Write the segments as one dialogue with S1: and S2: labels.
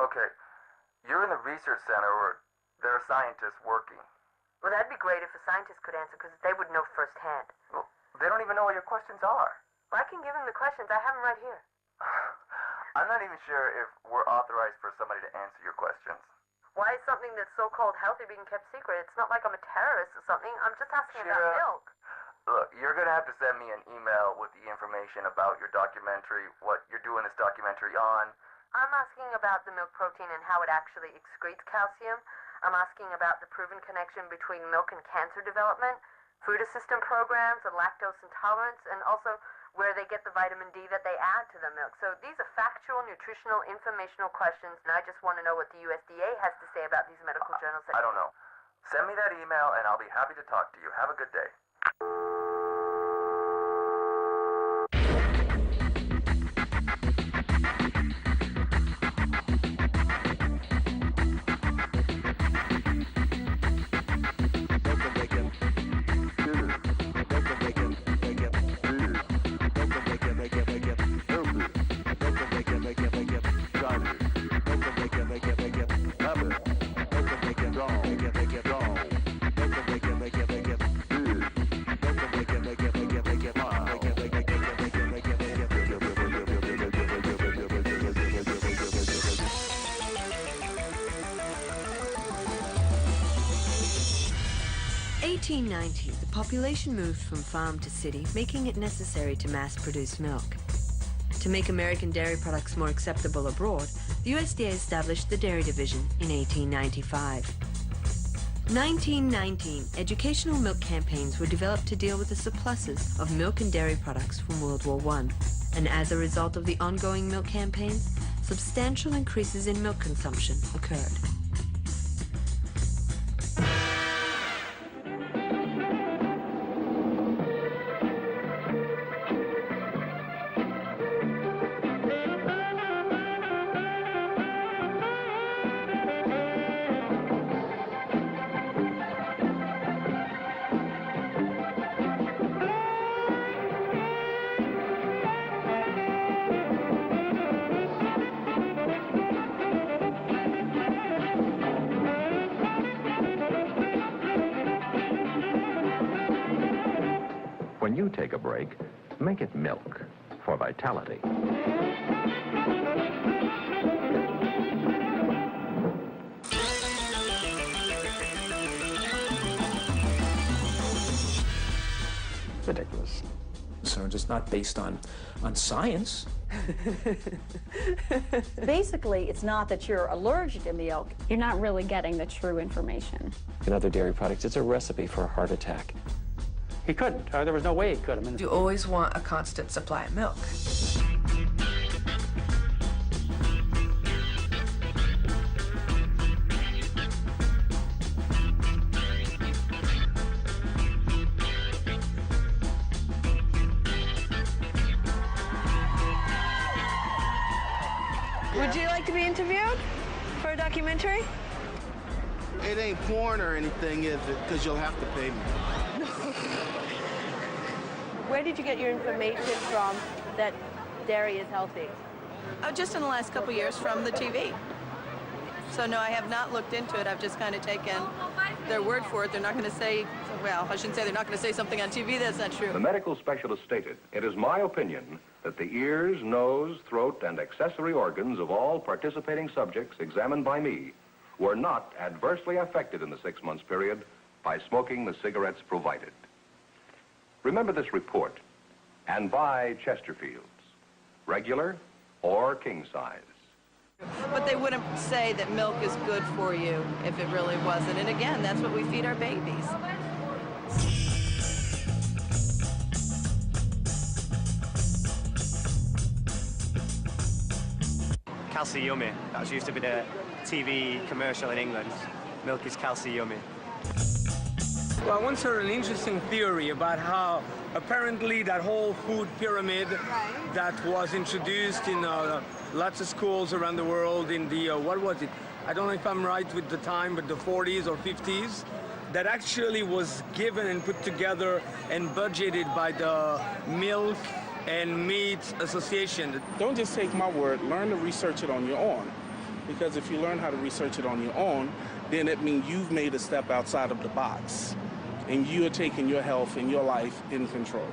S1: Okay, you're in the research center where there are scientists working.
S2: Well, that'd be great if a scientist could answer, because they would know firsthand.
S1: Well, they don't even know what your questions are.
S2: Well, I can give them the questions. I have them right here.
S1: I'm not even sure if we're authorized for somebody to answer your questions.
S2: Why is something that's so-called healthy being kept secret? It's not like I'm a terrorist or something. I'm just asking about milk.
S1: Look, you're going to have to send me an email with the information about your documentary, what you're doing this documentary on.
S2: I'm asking about the milk protein and how it actually excretes calcium. I'm asking about the proven connection between milk and cancer development, food assistance programs and lactose intolerance, and also where they get the vitamin D that they add to the milk. So these are factual, nutritional, informational questions, and I just want to know what the USDA has to say about these medical journals.
S1: I don't know. Send me that email, and I'll be happy to talk to you. Have a good day.
S3: In 1890, the population moved from farm to city, making it necessary to mass-produce milk. To make American dairy products more acceptable abroad, the USDA established the Dairy Division in 1895. 1919, educational milk campaigns were developed to deal with the surpluses of milk and dairy products from World War I. And as a result of the ongoing milk campaigns, substantial increases in milk consumption occurred.
S4: When you take a break, make it milk for vitality.
S5: Ridiculous. So it's not based on science.
S6: Basically, it's not that you're allergic to milk.
S7: You're not really getting the true information.
S5: In other dairy products, it's a recipe for a heart attack.
S8: He couldn't. There was no way he could. I mean,
S9: you always want a constant supply of milk.
S10: Would you like to be interviewed for a documentary?
S11: It ain't porn or anything, is it? Because you'll have to pay me.
S10: Where did you get your information from that dairy is healthy?
S12: Just in the last couple years from the TV. So no, I have not looked into it. I've just kind of taken their word for it. They're not going to say, well, I shouldn't say they're not going to say something on TV that's not true.
S4: The medical specialist stated, "It is my opinion that the ears, nose, throat, and accessory organs of all participating subjects examined by me were not adversely affected in the 6 months period by smoking the cigarettes provided." Remember this report and buy Chesterfields, regular or king size.
S12: But they wouldn't say that milk is good for you if it really wasn't. And again, that's what we feed our babies.
S8: Calci yummy. That used to be the TV commercial in England. Milk is calci yummy.
S13: Well, I once heard an interesting theory about how apparently that whole food pyramid that was introduced in lots of schools around the world in the, what was it? I don't know if I'm right with the time, but the 40s or 50s, that actually was given and put together and budgeted by the Milk and Meat Association.
S14: Don't just take my word, learn to research it on your own.
S11: Because if you learn how to research it on your own, then it means you've made a step outside of the box. And you are taking your health and your life in control.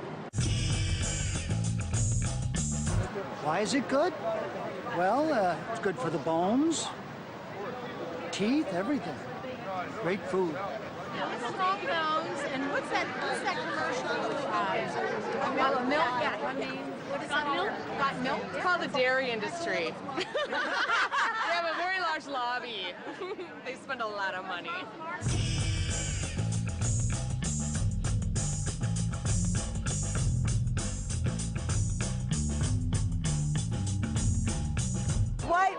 S14: Why is it good? Well, it's good for the bones, teeth, everything. Great food.
S15: Strong bones, and what's that commercial? Milk? Yeah, I mean, what is that? Milk? Got milk?
S9: It's called the dairy industry. They have a very large lobby. They spend a lot of money.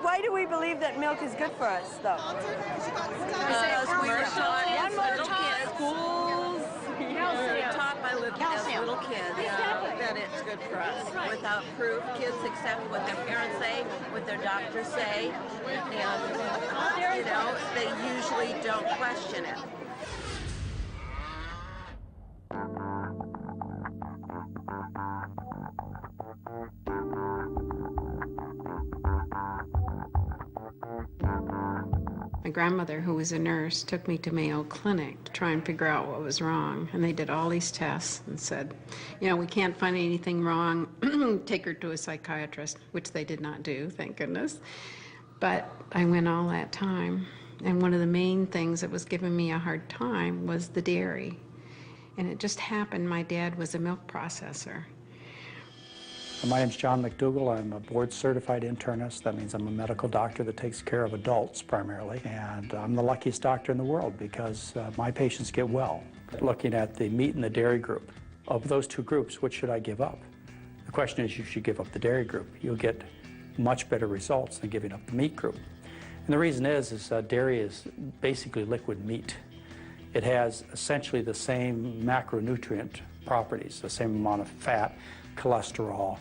S10: Why do we believe that milk is good for us, though?
S12: We were taught as little kids, schools, we were taught by little kids that it's good for us. Without proof, kids accept what their parents say, what their doctors say, and, you know, they usually don't question it.
S16: My grandmother, who was a nurse, took me to Mayo Clinic to try and figure out what was wrong. And they did all these tests and said, you know, we can't find anything wrong. Take her to a psychiatrist, which they did not do, thank goodness. But I went all that time. And one of the main things that was giving me a hard time was the dairy. And it just happened my dad was a milk processor.
S17: My name's John McDougall. I'm a board-certified internist. That means I'm a medical doctor that takes care of adults primarily. And I'm the luckiest doctor in the world because my patients get well. Looking at the meat and the dairy group, of those two groups, which should I give up? The question is, you should give up the dairy group. You'll get much better results than giving up the meat group. And the reason is dairy is basically liquid meat. It has essentially the same macronutrient properties, the same amount of fat, cholesterol,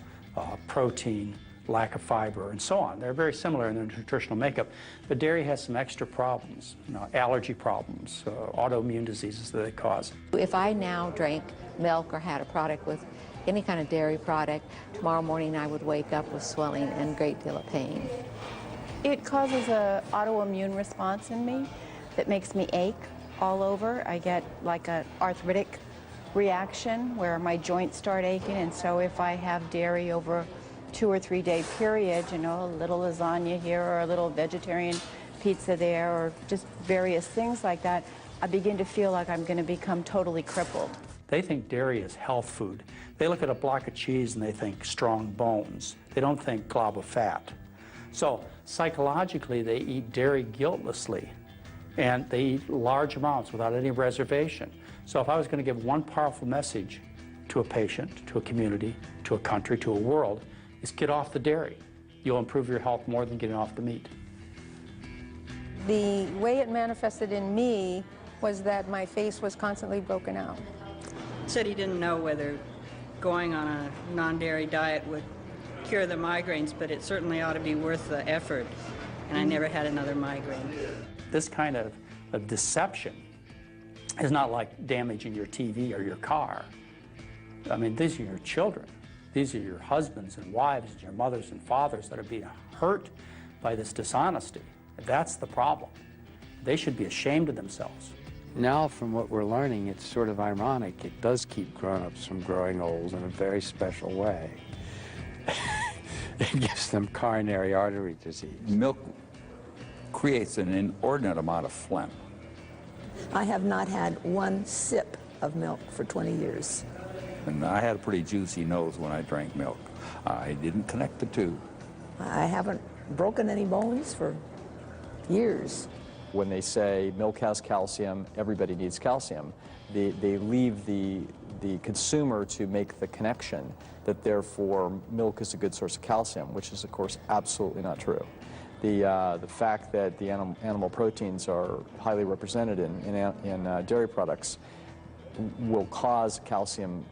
S17: protein, lack of fiber, and so on. They're very similar in their nutritional makeup, but dairy has some extra problems, you know, allergy problems, autoimmune diseases that they cause.
S18: If I now drank milk or had a product with any kind of dairy product, tomorrow morning I would wake up with swelling and a great deal of pain.
S7: It causes an autoimmune response in me that makes me ache all over. I get like an arthritic reaction where my joints start aching, and so if I have dairy over a 2 or 3 day period, you know, a little lasagna here or a little vegetarian pizza there or just various things like that, I begin to feel like I'm going to become totally crippled.
S17: They think dairy is health food. They look at a block of cheese and they think strong bones. They don't think glob of fat. So psychologically they eat dairy guiltlessly, and they eat large amounts without any reservation. So if I was going to give one powerful message to a patient, to a community, to a country, to a world, is get off the dairy. You'll improve your health more than getting off the meat.
S19: The way it manifested in me was that my face was constantly broken out.
S20: Said he didn't know whether going on a non-dairy diet would cure the migraines, but it certainly ought to be worth the effort, and I never had another migraine.
S17: This kind of deception is not like damaging your TV or your car. I mean, these are your children. These are your husbands and wives and your mothers and fathers that are being hurt by this dishonesty. That's the problem. They should be ashamed of themselves.
S21: Now, from what we're learning, it's sort of ironic. It does keep grown-ups from growing old in a very special way. It gives them coronary artery disease.
S22: Milk creates an inordinate amount of phlegm.
S23: I have not had one sip of milk for 20 years.
S22: And I had a pretty juicy nose when I drank milk. I didn't connect the two.
S23: I haven't broken any bones for years.
S24: When they say milk has calcium, everybody needs calcium, they leave the consumer to make the connection that therefore milk is a good source of calcium, which is of course absolutely not true. The fact that the animal proteins are highly represented in dairy products will cause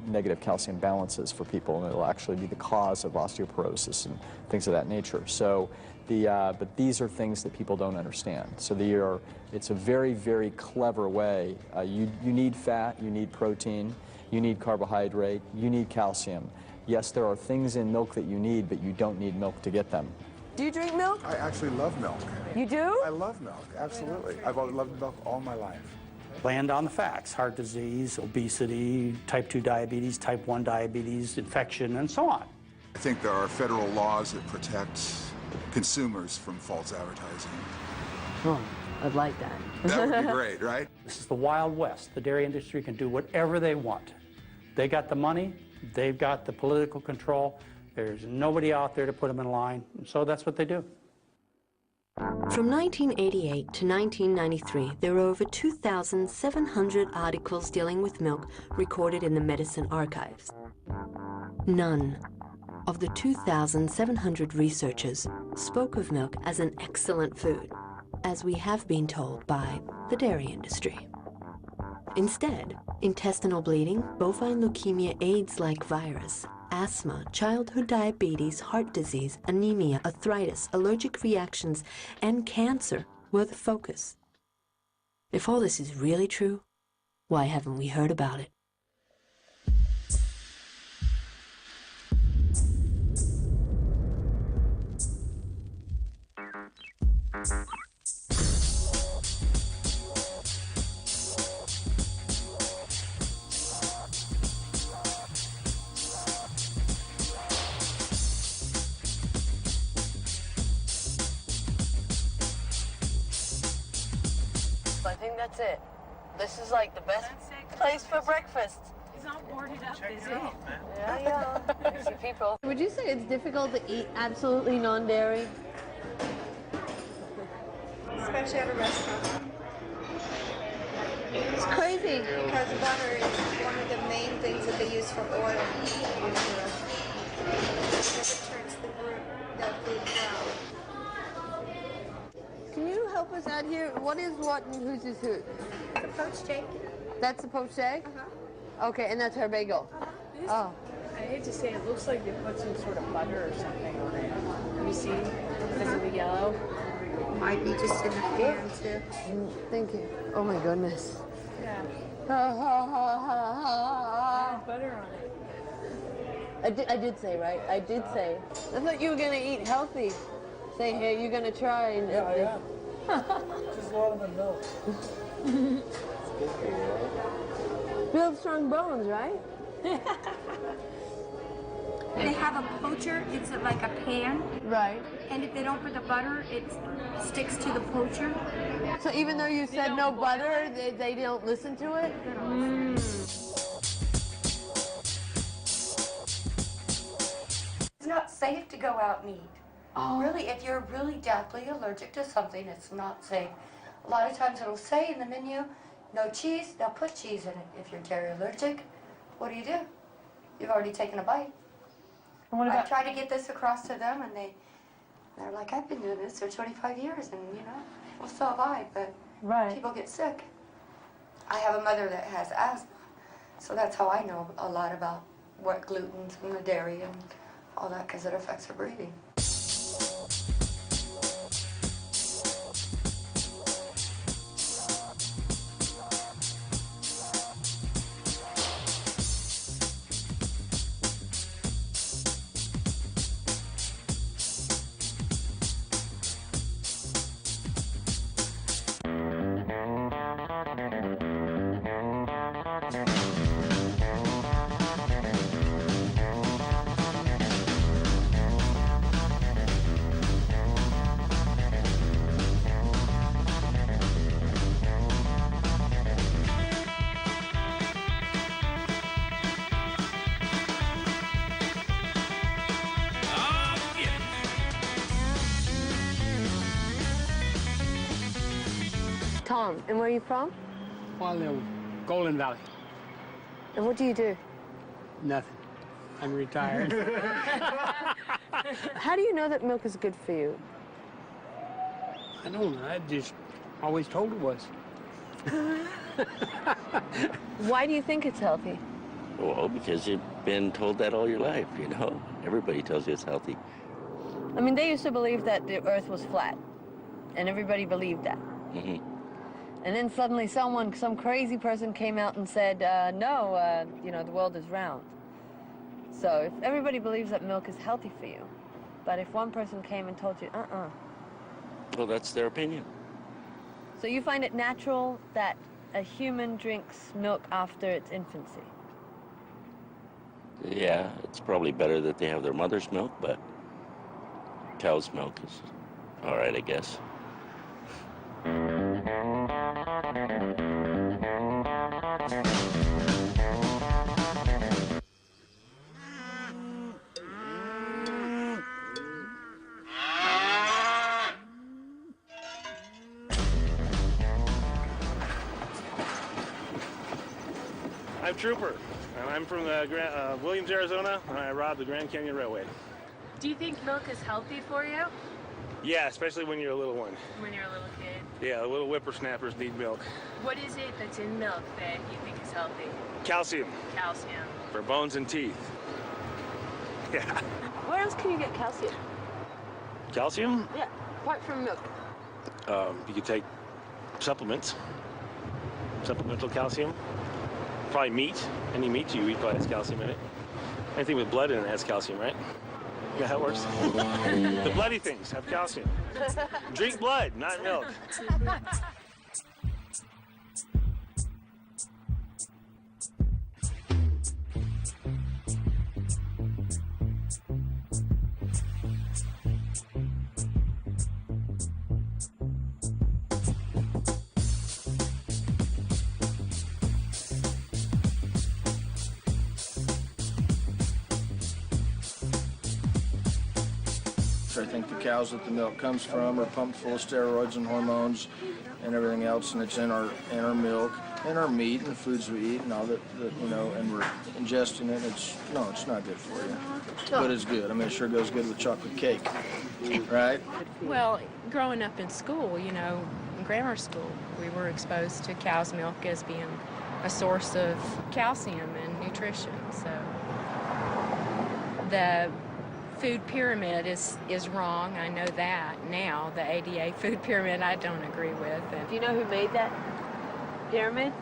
S24: negative calcium balances for people, and it'll actually be the cause of osteoporosis and things of that nature. So, but these are things that people don't understand. So it's a very, very clever way. You need fat, you need protein, you need carbohydrate, you need calcium. Yes, there are things in milk that you need, but you don't need milk to get them.
S10: Do you drink milk?
S1: I actually love milk.
S10: You do?
S1: I love milk, absolutely. I've loved milk all my life.
S17: Laying down the facts: heart disease, obesity, type 2 diabetes, type 1 diabetes, infection, and so on.
S1: I think there are federal laws that protect consumers from false advertising.
S10: Oh, I'd like that.
S1: That would be great, right?
S17: This is the Wild West. The dairy industry can do whatever they want. They got the money, they've got the political control. There's nobody out there to put them in line, so that's what they do.
S2: From 1988 to 1993, there were over 2,700 articles dealing with milk recorded in the medicine archives. None of the 2,700 researchers spoke of milk as an excellent food, as we have been told by the dairy industry. Instead, intestinal bleeding, bovine leukemia, AIDS-like virus, asthma, childhood diabetes, heart disease, anemia, arthritis, allergic reactions, and cancer were the focus. If all this is really true, why haven't we heard about it?
S10: I think that's it. This is like the best place for breakfast.
S15: He's all boarded up, is he?
S10: Yeah. Busy people. Would you say it's difficult to eat absolutely non-dairy?
S3: Especially at a restaurant.
S10: It's crazy.
S3: Because butter is one of the main things that they use for oil. It turns the food brown.
S10: Can you help us out here? What is what and whose is who?
S3: The poached egg.
S10: That's the poached egg? Okay, and that's her bagel. Oh.
S6: I hate to say it, looks like they put some sort of butter or something on it. Let me see. Does it be yellow?
S3: Might be just in the pan too.
S10: Thank you. Oh my goodness.
S6: Yeah. Butter on it.
S10: I did say, right? I did say. I thought you were going to eat healthy. Say, hey, you're going to try. And
S6: Yeah. Just watermelon milk.
S10: Build strong bones, right?
S3: They have a poacher. It's like a pan.
S10: Right.
S3: And if they don't put the butter, it sticks to the poacher.
S10: So even though you said no butter, they don't listen to it?
S25: It's not safe to go out and eat. Really, if you're really deathly allergic to something, it's not safe. A lot of times it'll say in the menu, no cheese, they'll put cheese in it. If you're dairy allergic, what do? You've already taken a bite. I try to get this across to them, and they're like, I've been doing this for 25 years, and well, so have I, but people get sick. I have a mother that has asthma, so that's how I know a lot about what gluten's from the dairy and all that, because it affects her breathing.
S10: Tom, and where are you from?
S26: Well, Golden Valley.
S10: And what do you do?
S26: Nothing. I'm retired.
S10: How do you know that milk is good for you?
S26: I don't know. I just always told it was.
S10: Why do you think it's healthy?
S27: Well, because you've been told that all your life, Everybody tells you it's healthy.
S10: I mean, they used to believe that the earth was flat, and everybody believed that.
S27: Mm-hmm.
S10: And then suddenly some crazy person came out and said, no, the world is round. So if everybody believes that milk is healthy for you, But if one person came and told you,
S27: Well, that's their opinion.
S10: So you find it natural that a human drinks milk after its infancy?
S27: Yeah, it's probably better that they have their mother's milk, but cow's milk is all right, I guess.
S4: I'm Trooper, and I'm from Williams, Arizona, and I robbed the Grand Canyon Railway.
S15: Do you think milk is healthy for you?
S4: Yeah, especially when you're a little one.
S15: When you're a little kid?
S4: Yeah, the little whippersnappers need milk.
S15: What is it that's in milk that you think is healthy?
S4: Calcium.
S15: Calcium.
S4: For bones and teeth. Yeah.
S10: Where else can you get calcium?
S4: Calcium?
S10: Yeah, apart from milk.
S4: You could take supplements. Supplemental calcium. Probably meat. Any meat you eat probably has calcium in it. Anything with blood in it has calcium, right? Yeah, that works. The bloody things have calcium. Drink blood, not milk.
S5: I think the cows that the milk comes from are pumped full of steroids and hormones and everything else, and it's in our milk, and our meat, and the foods we eat, and all that you know, and we're ingesting it. It's not good for you, but it's good. I mean, it sure goes good with chocolate cake, right?
S16: Well, growing up in school, you know, in grammar school, we were exposed to cow's milk as being a source of calcium and nutrition. So the food pyramid is wrong. I know that now. The ADA food pyramid I don't agree with. And
S10: do you know who made that pyramid?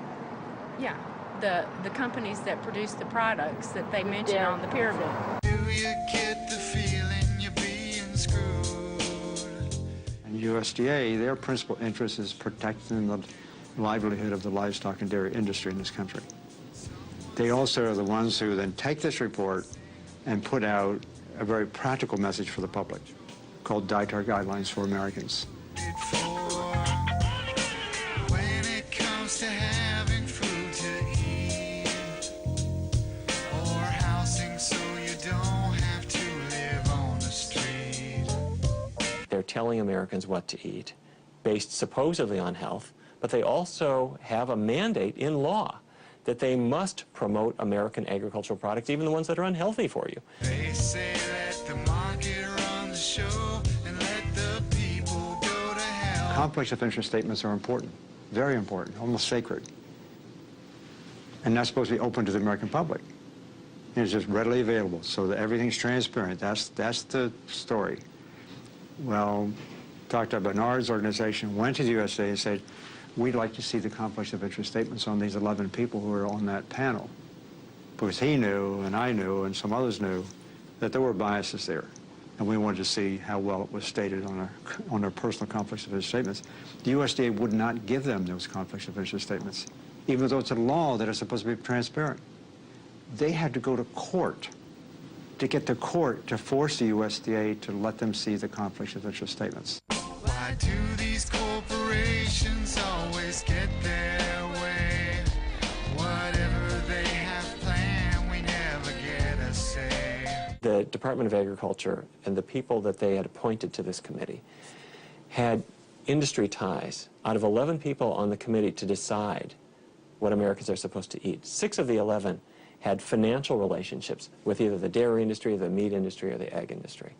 S16: Yeah, the companies that produce the products that they mention on the pyramid.
S8: Do you get the feeling you're being screwed?
S17: And USDA, their principal interest is protecting the livelihood of the livestock and dairy industry in this country. They also are the ones who then take this report and put out a very practical message for the public called Dietary Guidelines for Americans.
S8: When it comes to having food to eat, or housing so you don't have to live on the street.
S24: They're telling Americans what to eat, based supposedly on health, but they also have a mandate in law that they must promote American agricultural products, even the ones that are unhealthy for you.
S8: They say let the market run the show and let the people go to hell.
S17: Conflicts of interest statements are important, very important, almost sacred. And that's supposed to be open to the American public. It's just readily available so that everything's transparent. That's the story. Well, Dr. Bernard's organization went to the USA and said, we'd like to see the conflicts of interest statements on these 11 people who were on that panel. Because he knew, and I knew, and some others knew, that there were biases there. And we wanted to see how well it was stated on their personal conflicts of interest statements. The USDA would not give them those conflicts of interest statements, even though it's a law that is supposed to be transparent. They had to go to court to get the court to force the USDA to let them see the conflicts of interest statements.
S8: Why do these corporations always get their way? Whatever they have planned, we never get a say.
S24: The Department of Agriculture and the people that they had appointed to this committee had industry ties. Out of 11 people on the committee to decide what Americans are supposed to eat, 6 of the 11 had financial relationships with either the dairy industry, the meat industry, or the egg industry.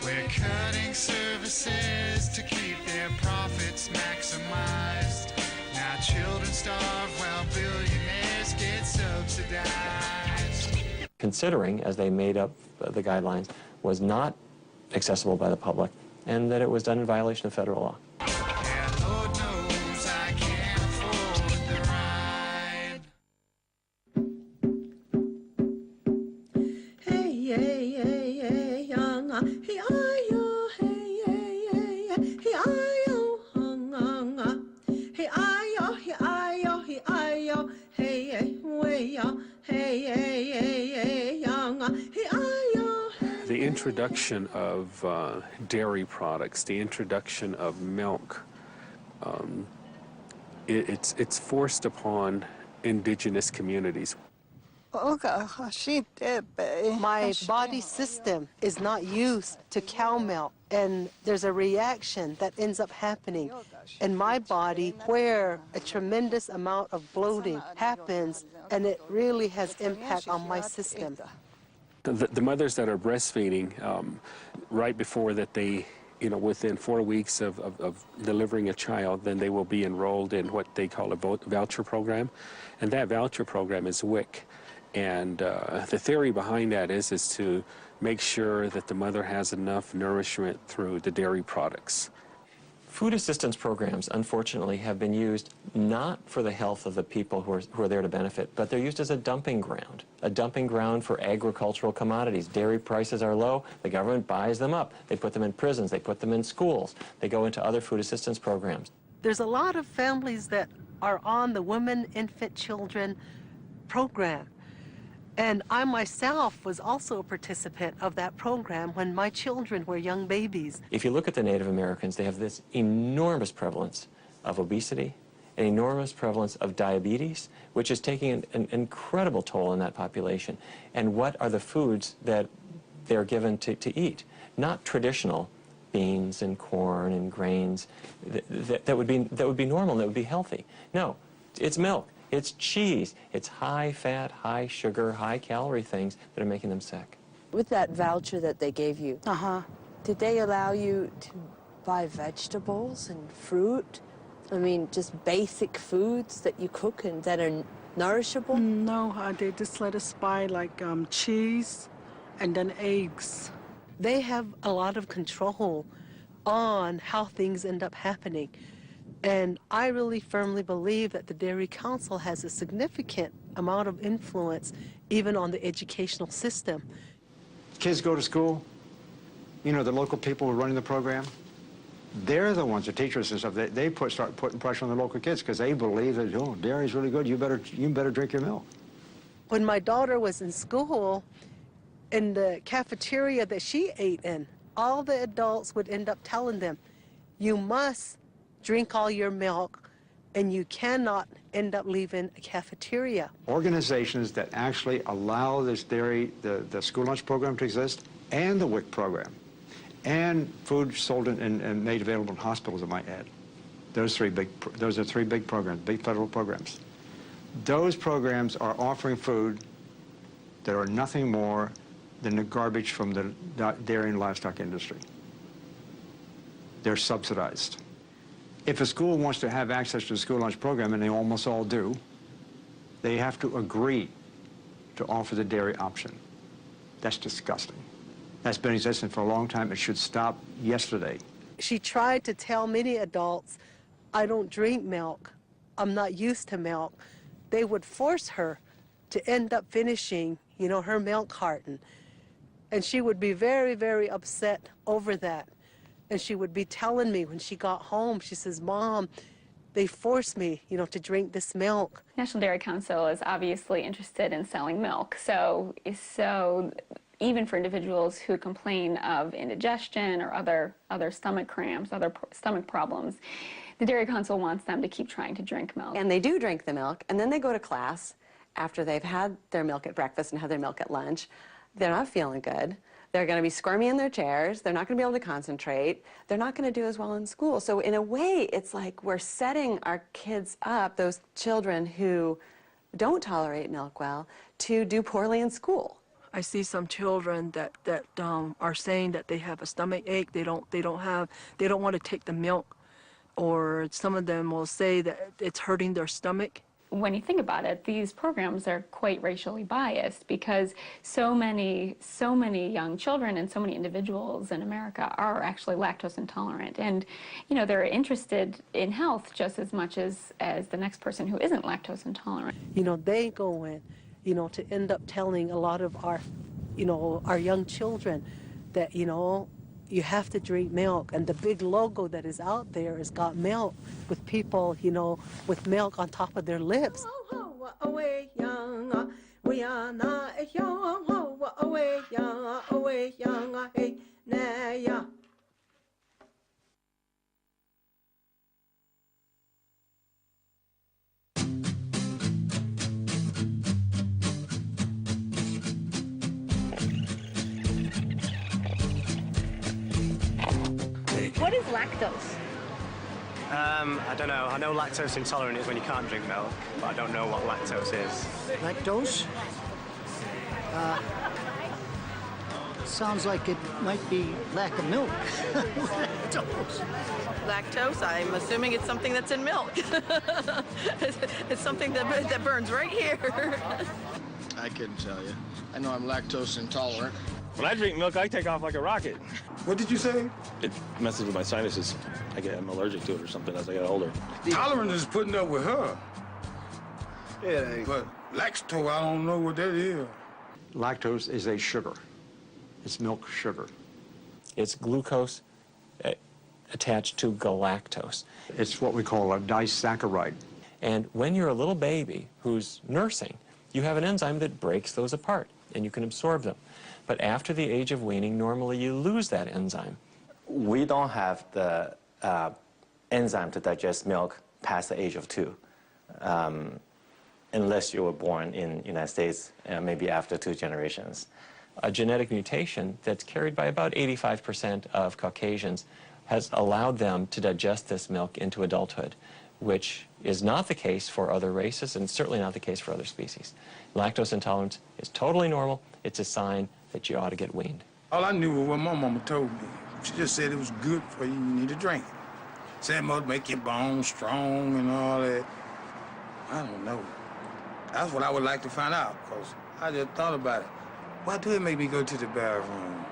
S8: We're cutting services to keep their profits maximized. Now children starve while billionaires get subsidized.
S24: Considering, as they made up the guidelines, was not accessible by the public, and that it was done in violation of federal law.
S8: And Lord knows I can't afford the ride.
S9: Hey, hey, hey, hey, young, hey,
S7: The introduction of dairy products, the introduction of milk, it's forced upon indigenous communities.
S9: My body system is not used to cow milk, and there's a reaction that ends up happening in my body where a tremendous amount of bloating happens, and it really has impact on my system.
S7: The mothers that are breastfeeding, right before that they, within 4 weeks of delivering a child, then they will be enrolled in what they call a voucher program. And that voucher program is WIC. And the theory behind that is to make sure that the mother has enough nourishment through the dairy products.
S11: Food assistance programs, unfortunately, have been used not for the health of the people who are there to benefit, but they're used as a dumping ground for agricultural commodities. Dairy prices are low, the government buys them up. They put them in prisons, they put them in schools, they go into other food assistance programs.
S9: There's a lot of families that are on the Women, Infant, Children program. And I myself was also a participant of that program when my children were young babies.
S11: If you look at the Native Americans, they have this enormous prevalence of obesity, an enormous prevalence of diabetes, which is taking an incredible toll on that population. And what are the foods that they're given to eat? Not traditional beans and corn and grains that would be normal, that would be healthy. No, it's milk. It's cheese. It's high fat, high sugar, high calorie things that are making them sick.
S10: With that voucher that they gave you, did they allow you to buy vegetables and fruit? I mean, just basic foods that you cook and that are nourishable?
S6: No, they just let us buy like cheese and then eggs.
S9: They have a lot of control on how things end up happening. And I really firmly believe that the Dairy Council has a significant amount of influence even on the educational system.
S12: Kids go to school, the local people who are running the program, they're the ones, the teachers and stuff, they start putting pressure on the local kids because they believe that, dairy's really good, you better drink your milk.
S9: When my daughter was in school, in the cafeteria that she ate in, all the adults would end up telling them, you must drink all your milk, and you cannot end up leaving a cafeteria.
S12: Organizations that actually allow this dairy, the school lunch program to exist, and the WIC program, and food sold and made available in hospitals, I might add. Those are three big programs, big federal programs. Those programs are offering food that are nothing more than the garbage from the dairy and livestock industry. They're subsidized. If a school wants to have access to the school lunch program, and they almost all do, they have to agree to offer the dairy option. That's disgusting. That's been existing for a long time. It should stop yesterday.
S9: She tried to tell many adults, I don't drink milk. I'm not used to milk. They would force her to end up finishing, her milk carton. And she would be very, very upset over that. And she would be telling me when she got home, she says, Mom, they forced me, to drink this milk.
S13: National Dairy Council is obviously interested in selling milk. So even for individuals who complain of indigestion or other stomach cramps, other stomach problems, the Dairy Council wants them to keep trying to drink milk.
S14: And they do drink the milk, and then they go to class after they've had their milk at breakfast and had their milk at lunch. They're not feeling good. They're going to be squirmy in their chairs. They're not going to be able to concentrate. They're not going to do as well in school. So in a way, it's like we're setting our kids up, those children who don't tolerate milk well, to do poorly in school.
S6: I see some children that are saying that they have a stomach ache. They don't want to take the milk, or some of them will say that it's hurting their stomach.
S13: When you think about it, these programs are quite racially biased because so many young children and so many individuals in America are actually lactose intolerant. And, they're interested in health just as much as the next person who isn't lactose intolerant.
S9: They go in, to end up telling a lot of our young children that, you have to drink milk. And the big logo that is out there is got milk with people, you know, with milk on top of their lips.
S1: We are not young, away young, hey, nah, yeah.
S15: What is lactose?
S18: I don't know. I know lactose intolerant is when you can't drink milk, but I don't know what lactose is.
S19: Lactose? Sounds like it might be lack of milk. Lactose.
S20: Lactose, I'm assuming it's something that's in milk. It's something that burns right here.
S5: I couldn't tell you. I know I'm lactose intolerant.
S4: When I drink milk, I take off like a rocket.
S5: What did you say?
S4: It messes with my sinuses. I'm allergic to it or something as I get older.
S21: Tolerance is putting up with her.
S5: Yeah.
S21: But lactose, I don't know what that is.
S12: Lactose is a sugar. It's milk sugar.
S11: It's glucose attached to galactose.
S12: It's what we call a disaccharide.
S11: And when you're a little baby who's nursing, you have an enzyme that breaks those apart, and you can absorb them. But after the age of weaning, normally you lose that enzyme.
S22: We don't have the enzyme to digest milk past the age of 2, unless you were born in the United States, maybe after 2 generations.
S11: A genetic mutation that's carried by about 85% of Caucasians has allowed them to digest this milk into adulthood, which is not the case for other races and certainly not the case for other species. Lactose intolerance is totally normal. It's a sign that you ought to get weaned.
S21: All I knew was what my mama told me. She just said it was good for you, you need to drink it. Said it must make your bones strong and all that. I don't know. That's what I would like to find out, because I just thought about it. Why do it make me go to the bathroom?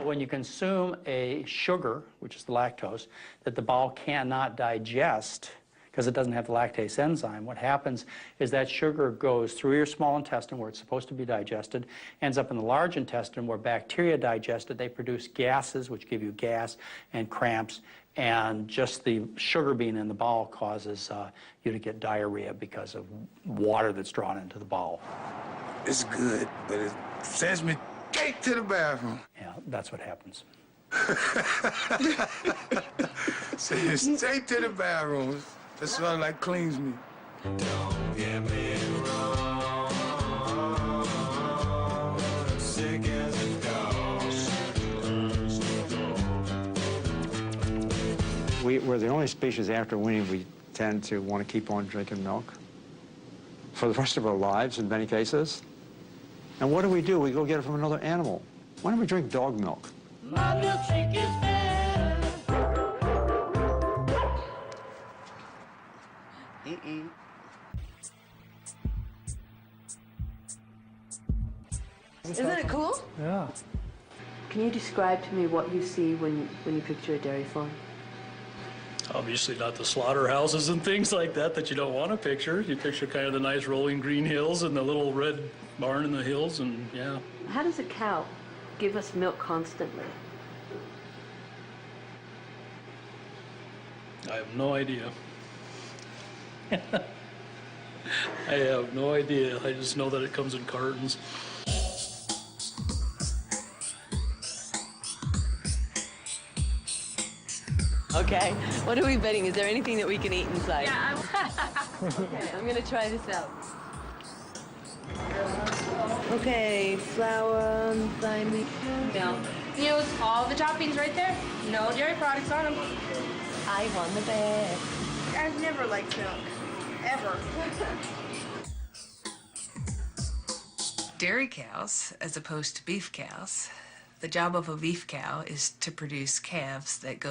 S17: When you consume a sugar, which is the lactose, that the bowel cannot digest, because it doesn't have the lactase enzyme, what happens is that sugar goes through your small intestine where it's supposed to be digested, ends up in the large intestine where bacteria digest it. They produce gases, which give you gas and cramps, and just the sugar being in the bowel causes you to get diarrhea because of water that's drawn into the bowel.
S21: It's good, but it sends me straight to the bathroom.
S17: Yeah, that's what happens.
S21: Send me straight to the bathroom. That smells like cleans me.
S8: Don't get me wrong, sick as a dog.
S12: We're the only species after weaning we tend to want to keep on drinking milk for the rest of our lives in many cases. And what do? We go get it from another animal. Why don't we drink dog milk?
S8: My milkshake is better.
S10: Isn't it cool?
S17: Yeah.
S10: Can you describe to me what you see when you picture a dairy farm?
S23: Obviously not the slaughterhouses and things like that you don't want to picture. You picture kind of the nice rolling green hills and the little red barn in the hills, and yeah.
S10: How does a cow give us milk constantly?
S23: I have no idea. I have no idea. I just know that it comes in cartons.
S10: Okay, what are we betting? Is there anything that we can eat inside? Yeah, okay, I'm gonna try this out. Okay, flour, fine wheat milk.
S15: Use all the toppings right there. No dairy products on them.
S10: I won the bet.
S15: I've never liked milk. Ever.
S28: Dairy cows, as opposed to beef cows, the job of a beef cow is to produce calves that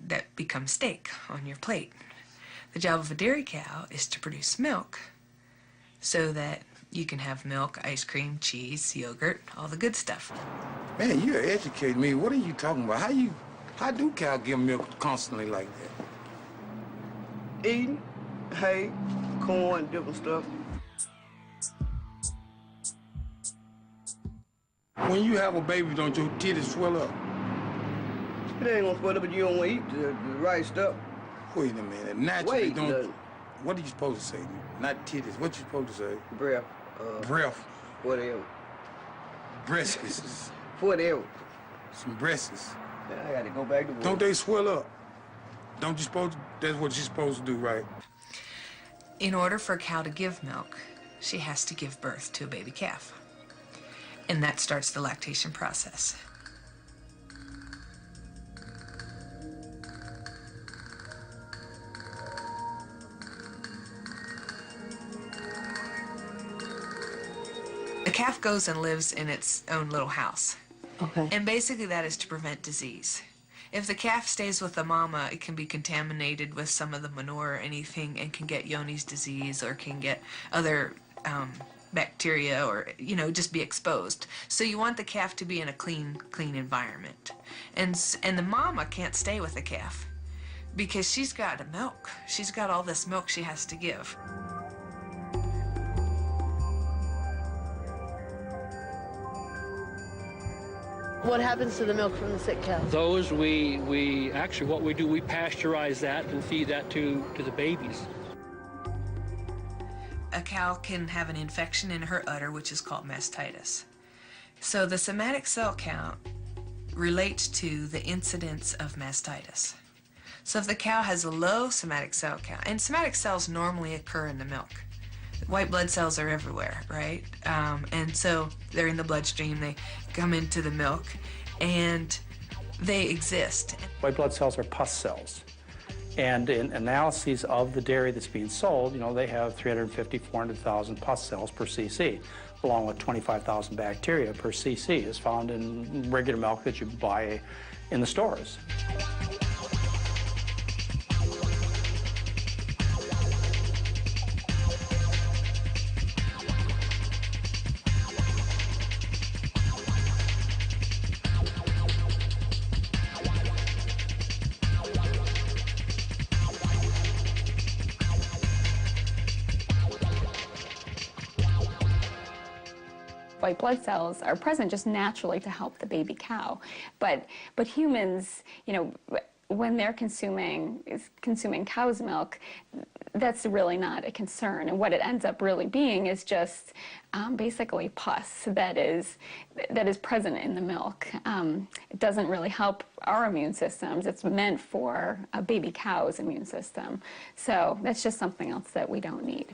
S28: that become steak on your plate. The job of a dairy cow is to produce milk so that you can have milk, ice cream, cheese, yogurt, all the good stuff.
S21: Man, you're educating me. What are you talking about? How do cows give milk constantly like that?
S1: Eating hay, corn, different stuff.
S21: When you have a baby, don't your titties swell up?
S2: It ain't gonna swell up, but you don't want to eat the right stuff.
S21: Wait a minute. Naturally,
S2: Wait,
S21: don't. What are you supposed to say? Not titties. What you supposed to say?
S2: Breath.
S21: Breath.
S2: Whatever.
S21: Breasts.
S2: Whatever.
S21: Some breasts.
S2: Yeah, I got to go back to work.
S21: Don't they swell up? Don't you supposed to, that's what you're supposed to do, right?
S28: In order for a cow to give milk, she has to give birth to a baby calf. And that starts the lactation process. The calf goes and lives in its own little house.
S10: Okay.
S28: And basically that is to prevent disease. If the calf stays with the mama, it can be contaminated with some of the manure or anything and can get Johne's disease or can get other bacteria or, you know, just be exposed. So you want the calf to be in a clean environment. And the mama can't stay with the calf because she's got to milk. She's got all this milk she has to give.
S9: What happens to the milk from the sick cow?
S3: Those we actually, what we do, we pasteurize that and feed that to the babies.
S28: A cow can have an infection in her udder, which is called mastitis. So the somatic cell count relates to the incidence of mastitis. So if the cow has a low somatic cell count, and somatic cells normally occur in the milk. White blood cells are everywhere, right? And so they're in the bloodstream, they come into the milk, and they exist.
S17: White blood cells are pus cells. And in analyses of the dairy that's being sold, you know, they have 350, 400,000 pus cells per cc, along with 25,000 bacteria per cc is found in regular milk that you buy in the stores.
S13: White blood cells are present just naturally to help the baby cow, but humans, you know, when they're consuming cow's milk, that's really not a concern. And what it ends up really being is just basically pus that is present in the milk. It doesn't really help our immune systems. It's meant for a baby cow's immune system. So that's just something else that we don't need.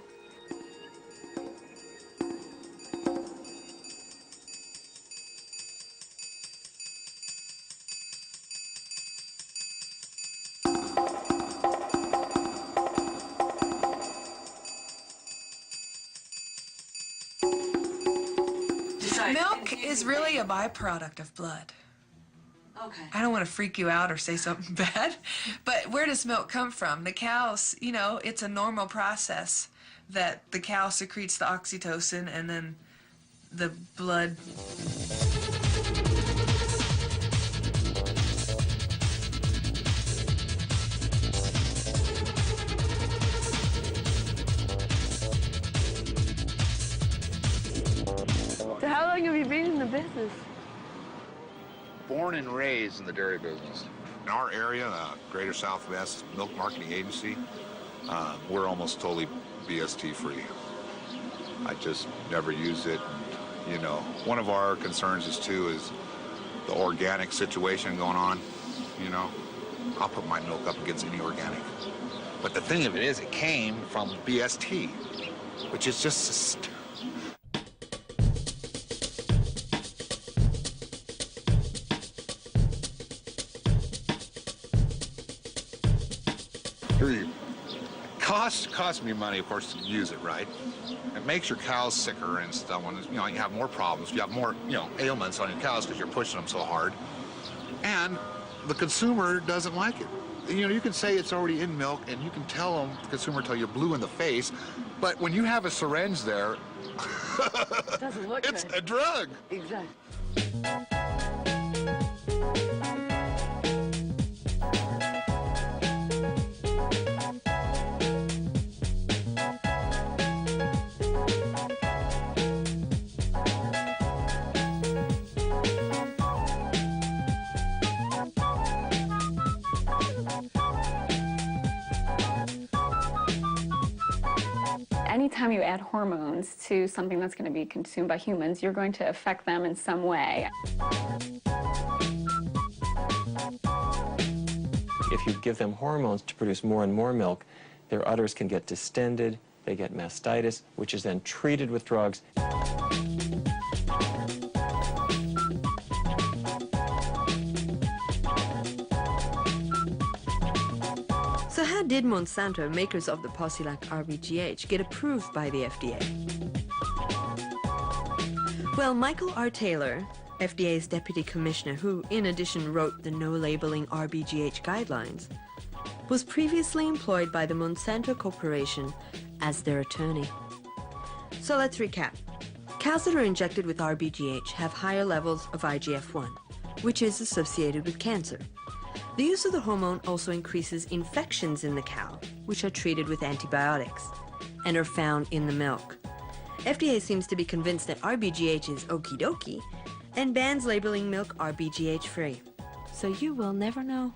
S28: Milk is really a byproduct of blood.
S10: Okay.
S28: I don't want to freak you out or say something bad, but where does milk come from? The cows, you know, it's a normal process that the cow secretes the oxytocin and then the blood.
S9: So how long have you been in the business?
S7: Born and raised in the dairy business. In our area, Greater Southwest Milk Marketing Agency, we're almost totally BST free. I just never use it. And, you know, one of our concerns is the organic situation going on. You know, I'll put my milk up against any organic. But the thing of it is, it came from BST, which is just costs me money, of course, to use it, right? It makes your cows sicker and stuff. When, you know, you have more problems. You have more, you know, ailments on your cows because you're pushing them so hard. And the consumer doesn't like it. You know, you can say it's already in milk, and you can tell them, the consumer tell you blue in the face, but when you have a syringe there,
S9: It doesn't look
S7: it's
S9: good.
S7: a drug.
S9: Exactly.
S13: anytime you add hormones to something that's going to be consumed by humans, you're going to affect them in some way.
S11: If you give them hormones to produce more and more milk, their udders can get distended, they get mastitis, which is then treated with drugs.
S6: So how did Monsanto, makers of the posse like RBGH, get approved by the FDA? Well, Michael R. Taylor, FDA's deputy commissioner, who in addition wrote the no labeling RBGH guidelines, was previously employed by the Monsanto Corporation as their attorney. So let's recap. Cows that are injected with RBGH have higher levels of IGF-1, which is associated with cancer. The use of the hormone also increases infections in the cow, which are treated with antibiotics and are found in the milk. FDA seems to be convinced that RBGH is okie dokie and bans labeling milk RBGH free. So you will never know.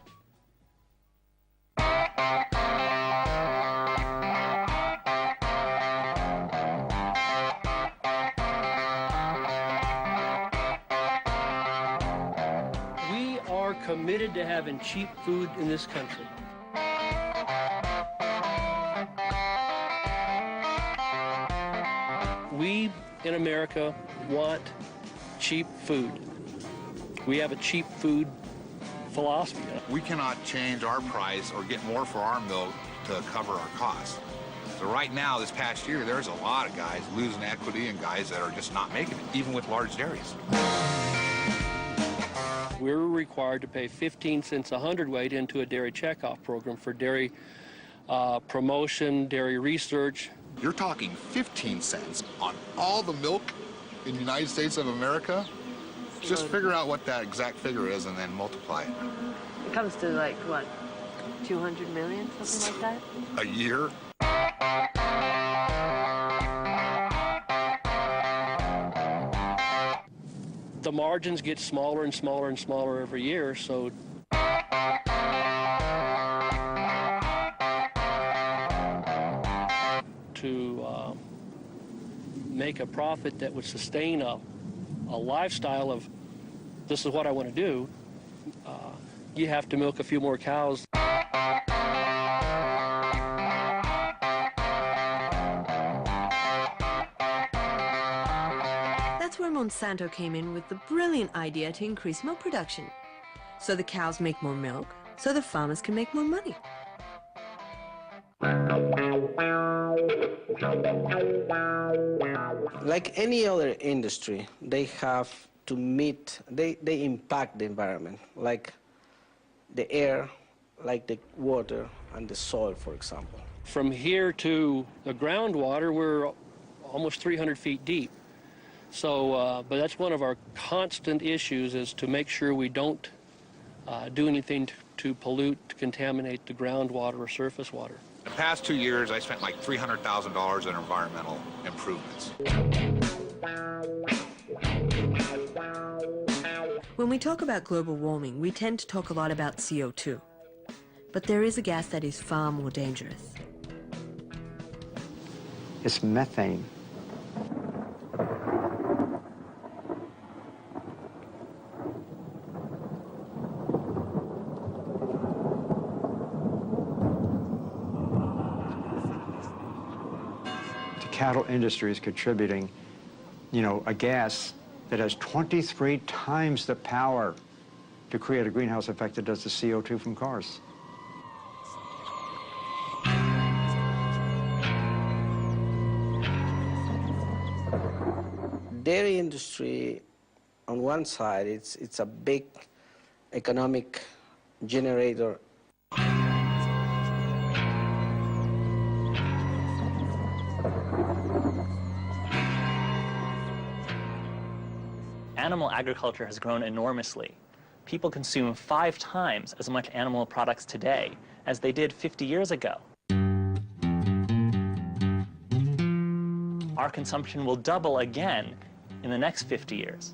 S3: We are committed to having cheap food in this country. We in America want cheap food. We have a cheap food philosophy.
S7: We cannot change our price or get more for our milk to cover our costs. So right now, this past year, there's a lot of guys losing equity and guys that are just not making it, even with large dairies.
S3: We're required to pay 15 cents a hundredweight into a dairy checkoff program for dairy promotion, dairy research.
S7: You're talking 15 cents on all the milk in the United States of America? Just figure out what that exact figure is and then multiply it.
S6: It comes to like, what, 200 million, something like that?
S7: A year?
S3: The margins get smaller and smaller and smaller every year, so to make a profit that would sustain a lifestyle of this is what I want to do, you have to milk a few more cows.
S6: That's where Monsanto came in with the brilliant idea to increase milk production. So the cows make more milk, so the farmers can make more money.
S14: Like any other industry, they have to meet, they impact the environment, like the air, like the water and the soil, for example.
S3: From here to the groundwater, we're almost 300 feet deep. So, but that's one of our constant issues, is to make sure we don't do anything to pollute, to contaminate the groundwater or surface water.
S7: The past 2 years, I spent like $300,000 in environmental improvements.
S6: When we talk about global warming, we tend to talk a lot about CO2. But there is a gas that is far more dangerous.
S12: It's methane. The cattle industry is contributing, a gas that has 23 times the power to create a greenhouse effect that does the CO2 from cars.
S14: Dairy industry, on one side, it's a big economic generator.
S16: Animal agriculture has grown enormously. People consume 5 times as much animal products today as they did 50 years ago. Our consumption will double again in the next 50 years.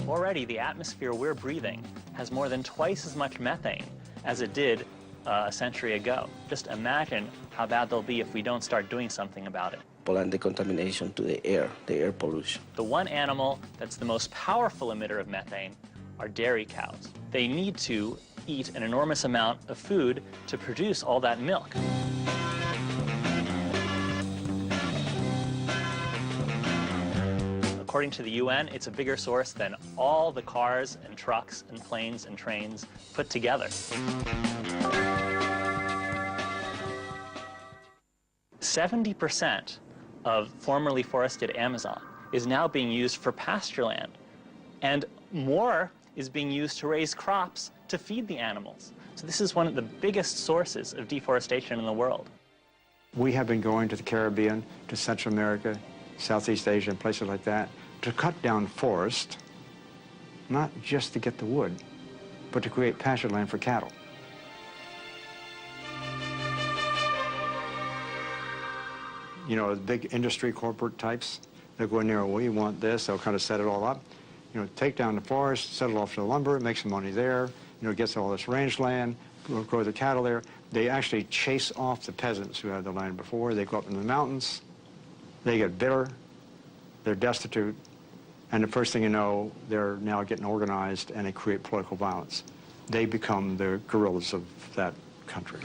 S16: Already, the atmosphere we're breathing has more than twice as much methane as it did a century ago. Just imagine how bad they'll be if we don't start doing something about it.
S14: And the contamination to the air pollution.
S16: The one animal that's the most powerful emitter of methane are dairy cows. They need to eat an enormous amount of food to produce all that milk. According to the UN, it's a bigger source than all the cars and trucks and planes and trains put together. 70% of formerly forested Amazon is now being used for pasture land, and more is being used to raise crops to feed the animals. So this is one of the biggest sources of deforestation in the world.
S12: We have been going to the Caribbean, to Central America, Southeast Asia, and places like that, to cut down forest, not just to get the wood, but to create pasture land for cattle. You know, the big industry corporate types, they'll go in there, we want this, they'll kind of set it all up. You know, take down the forest, set it off to the lumber, make some money there, you know, gets all this rangeland, grow the cattle there. They actually chase off the peasants who had the land before. They go up in the mountains, they get bitter, they're destitute, and the first thing you know, they're now getting organized and they create political violence. They become the guerrillas of that country.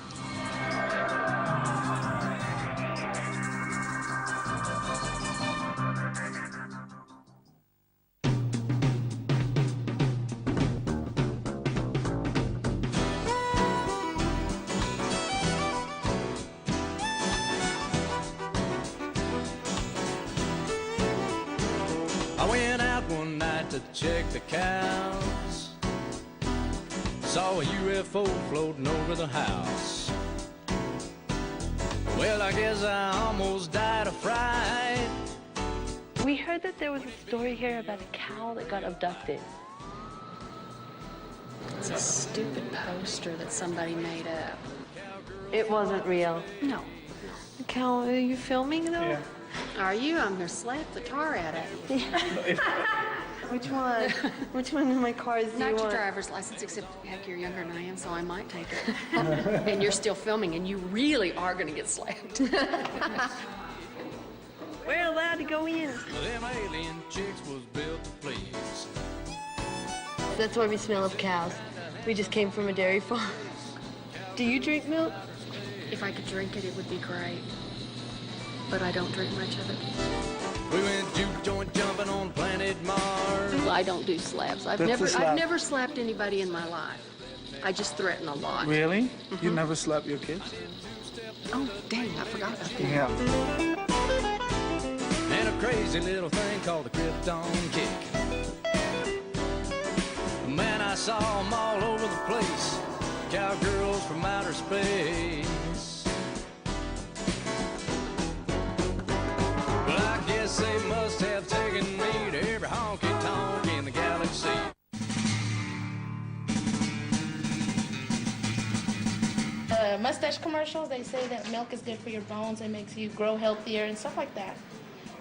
S4: Check the cows. Saw a UFO floating over the house. Well, I guess I almost died of fright.
S18: We heard that there was a story here about a cow that got abducted.
S19: It's a stupid poster that somebody made up.
S18: It wasn't real.
S19: No.
S18: Cow, are you filming though?
S19: Yeah. Are you? I'm gonna slap the tar out of you.
S18: Which one? Which one of my cars do you
S19: Not
S18: want?
S19: your driver's license, except heck, you're younger than I am, so I might take it. And you're still filming, and you really are gonna get slapped.
S18: We're allowed to go in.
S4: Them alien chicks was built to please.
S18: That's why we smell of cows. We just came from a dairy farm. Do you drink milk?
S19: If I could drink it, it would be great. But I don't drink much of it.
S4: We went juke joint jumping on planet Mars.
S19: I don't do slaps. I've never slapped anybody in my life. I just threaten a lot.
S21: Really? Mm-hmm. You never slap your kids?
S19: Oh, dang, I forgot about that.
S21: Yeah.
S4: And a crazy little thing called the Krypton kick. Man, I saw them all over the place. Cowgirls from outer space. They must have taken me to every honky-tonk in the galaxy.
S20: Mustache commercials, they say that milk is good for your bones and makes you grow healthier and stuff like that.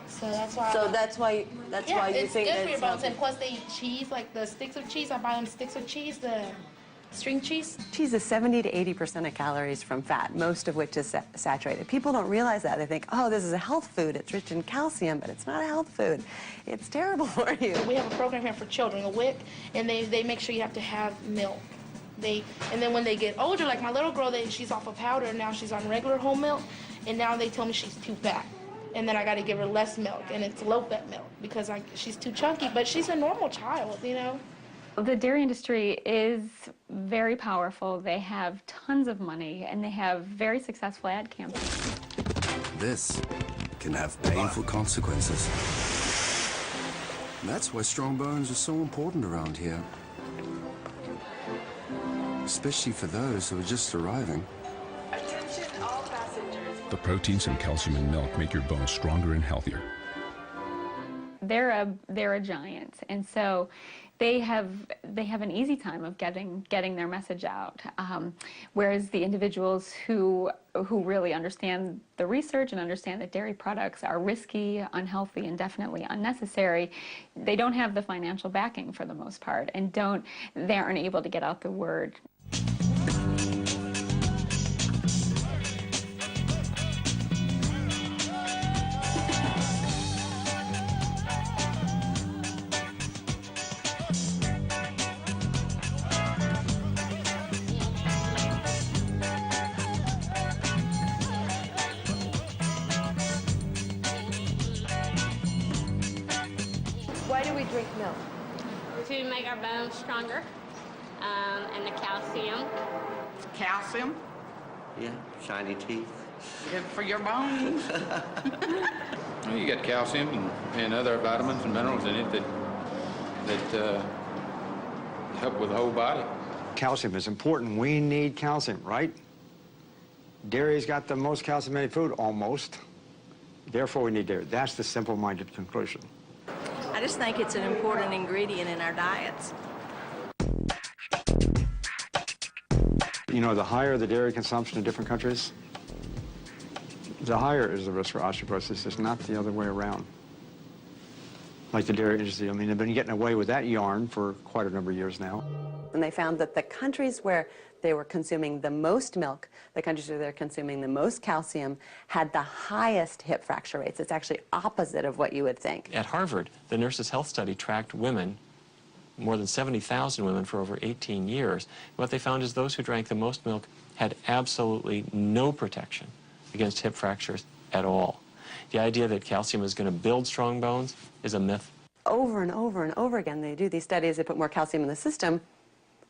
S20: So that's why.
S18: So that's why you think
S20: it's good
S18: that
S20: for your
S18: it's
S20: bones.
S18: healthy.
S20: And plus, they eat cheese, like the sticks of cheese. I buy them sticks of cheese, the string cheese.
S24: Cheese is 70 to 80% of calories from fat, most of which is saturated. People don't realize that. They think, oh, this is a health food. It's rich in calcium, but it's not a health food. It's terrible for you.
S20: We have a program here for children, a WIC, and they make sure you have to have milk. And then when they get older, like my little girl, she's off of powder, and now she's on regular whole milk, and now they tell me she's too fat. And then I got to give her less milk, and it's low-fat milk because she's too chunky, but she's a normal child, you know?
S13: The dairy industry is very powerful. They have tons of money, and they have very successful ad campaigns.
S25: This can have painful consequences. That's why strong bones are so important around here. Especially for those who are just arriving.
S26: Attention all passengers.
S27: The proteins and calcium in milk make your bones stronger and healthier.
S13: They're a giant, and so they have an easy time of getting their message out, whereas the individuals who really understand the research and understand that dairy products are risky, unhealthy, and definitely unnecessary, they don't have the financial backing for the most part, and they aren't able to get out the word.
S18: we drink milk?
S1: To make our bones stronger, and the calcium.
S2: Calcium?
S5: Yeah, shiny teeth.
S2: Good for your bones.
S8: Well, you get calcium and other vitamins and minerals in it that help with the whole body.
S12: Calcium is important. We need calcium, right? Dairy's got the most calcium in any food, almost. Therefore, we need dairy. That's the simple-minded conclusion.
S15: I just think it's an important ingredient in our diets.
S12: You know, the higher the dairy consumption in different countries, the higher is the risk for osteoporosis. It's not the other way around. Like the dairy industry, I mean, they've been getting away with that yarn for quite a number of years now.
S24: And they found that the countries where they were consuming the most milk, the countries where they're consuming the most calcium, had the highest hip fracture rates. It's actually opposite of what you would think.
S11: At Harvard, the Nurses' Health Study tracked women, more than 70,000 women for over 18 years. What they found is those who drank the most milk had absolutely no protection against hip fractures at all. The idea that calcium is going to build strong bones is a myth.
S24: Over and over and over again, they do these studies, they put more calcium in the system,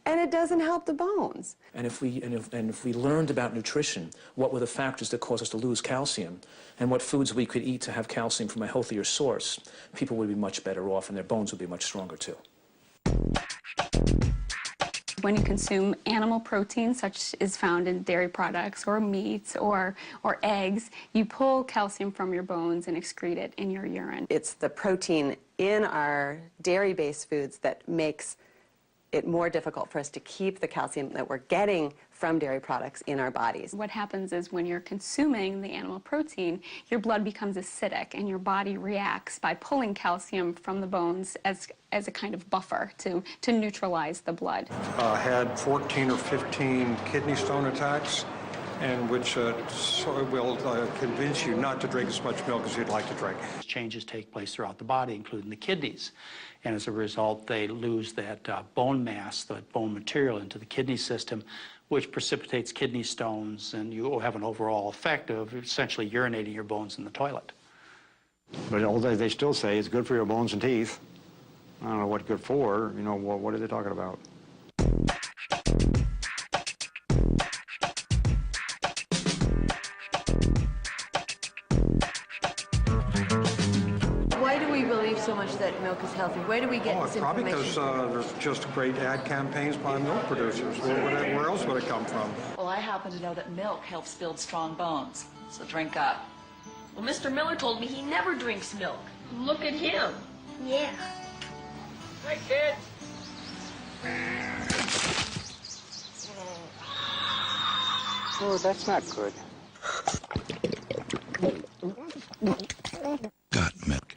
S24: and it doesn't help the bones.
S17: And if we learned about nutrition, what were the factors that cause us to lose calcium, and what foods we could eat to have calcium from a healthier source, people would be much better off, and their bones would be much stronger too.
S13: When you consume animal protein, such as found in dairy products or meats or eggs, you pull calcium from your bones and excrete it in your urine.
S24: It's the protein in our dairy-based foods that makes it more difficult for us to keep the calcium that we're getting from dairy products in our bodies.
S13: What happens is when you're consuming the animal protein, your blood becomes acidic and your body reacts by pulling calcium from the bones as a kind of buffer to neutralize the blood.
S22: Had 14 or 15 kidney stone attacks, and which will convince you not to drink as much milk as you'd like to drink.
S23: Changes take place throughout the body, including the kidneys. And as a result, they lose that bone mass, that bone material into the kidney system, which precipitates kidney stones, and you have an overall effect of essentially urinating your bones in the toilet.
S12: But although they still say it's good for your bones and teeth, I don't know what good for, you know, what are they talking about?
S18: Why do we believe so much that milk is healthy? Where do we get this
S22: probably
S18: information?
S22: because there's just great ad campaigns by milk producers. Where else would it come from?
S29: Well, I happen to know that milk helps build strong bones, so drink up.
S18: Well, Mr. Miller told me he never drinks milk. Look at him. Yeah.
S29: Hi, kids.
S12: Oh, that's not good.
S30: Got milk.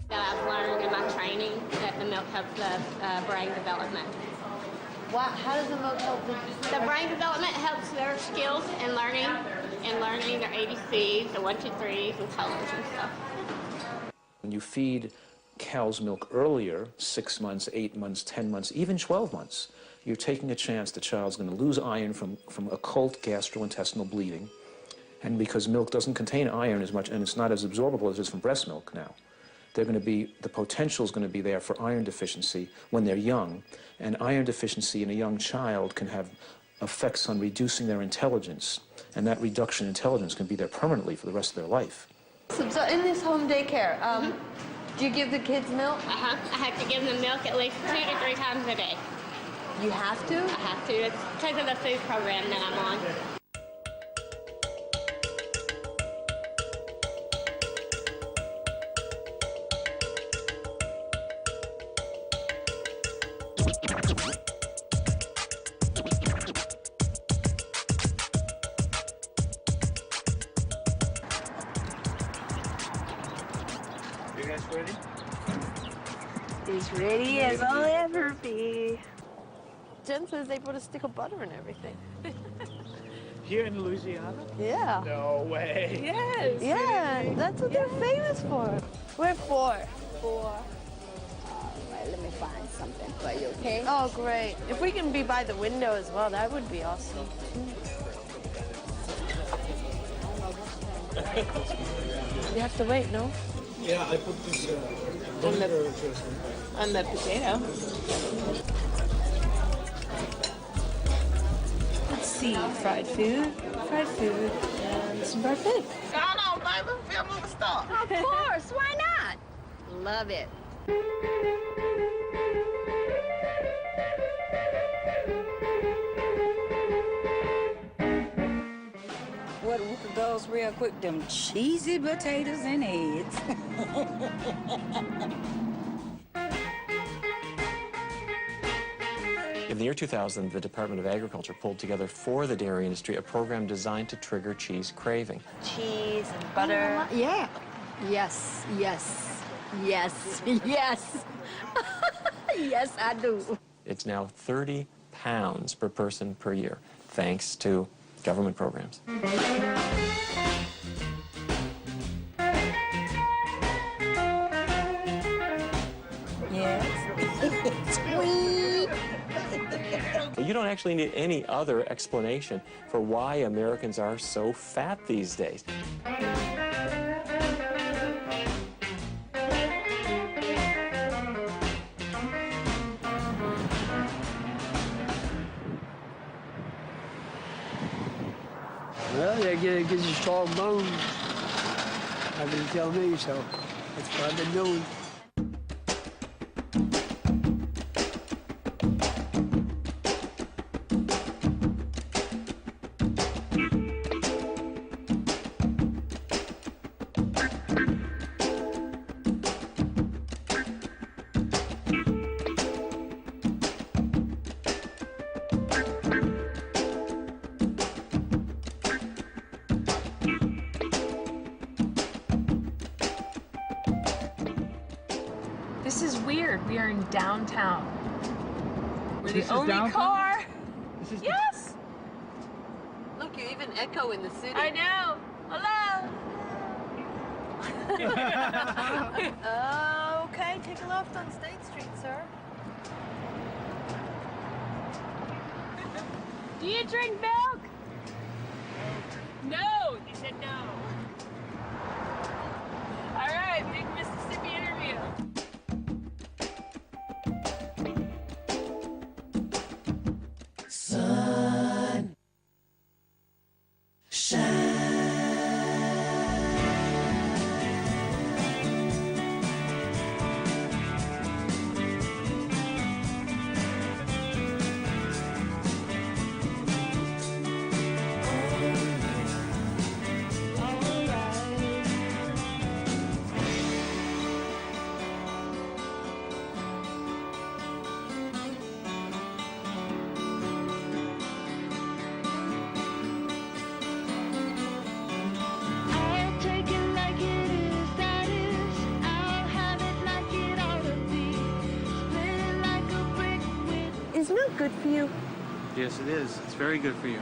S1: I've learned in my training that the milk helps the brain development.
S18: How does the milk help
S1: The brain development helps their skills in learning their ABCs, the 1, 2, 3s, and colors and stuff.
S17: When you feed cow's milk earlier, 6 months, 8 months, 10 months, even 12 months, you're taking a chance the child's going to lose iron from occult gastrointestinal bleeding. And because milk doesn't contain iron as much, and it's not as absorbable as it is from breast milk now, the potential is going to be there for iron deficiency when they're young. And iron deficiency in a young child can have effects on reducing their intelligence. And that reduction in intelligence can be there permanently for the rest of their life.
S18: So in this home daycare, do you give the kids milk?
S1: I have to give them milk at least 2 to 3 times a day.
S18: You have to?
S1: I have to. It's because of the food program that I'm on.
S22: You guys ready?
S18: As ready as I'll ever be. Jen says they put a stick of butter in everything.
S22: Here in Louisiana?
S18: Yeah.
S22: No way.
S18: Yes. Yeah, that's what they're famous for. We're 4. 4.
S31: All right, let me find something for you, okay?
S18: Oh, great. If we can be by the window as well, that would be awesome. You have to wait, no?
S3: Yeah, I put this
S18: on the potato. Let's see, fried food, and some fried food.
S2: Come on, baby. Film on the star.
S31: Of course, why not? Love it.
S6: What goes real quick, them cheesy potatoes and eggs.
S11: In the year 2000, the Department of Agriculture pulled together for the dairy industry a program designed to trigger cheese craving.
S31: Cheese and butter. Yeah. Yes, yes, yes, yes. Yes, I do.
S11: It's now 30 pounds per person per year, thanks to government programs.
S6: Yes. Sweet.
S11: You don't actually need any other explanation for why Americans are so fat these days.
S3: Well, yeah, it gives you strong bones. How can you tell me so? That's what I've been doing.
S18: This is weird. We are in downtown. We're
S3: This
S18: the
S3: is
S18: only
S3: downtown?
S18: car.
S3: This is
S18: Yes.
S31: Look, you even echo in the city.
S18: I know. Hello.
S31: Okay, take a left on State Street, sir.
S18: Do you drink milk? No. He said no. All right, big Mississippi interview.
S6: Sun. Shine.
S18: Is milk good for you?
S3: Yes, it is. It's very good for you.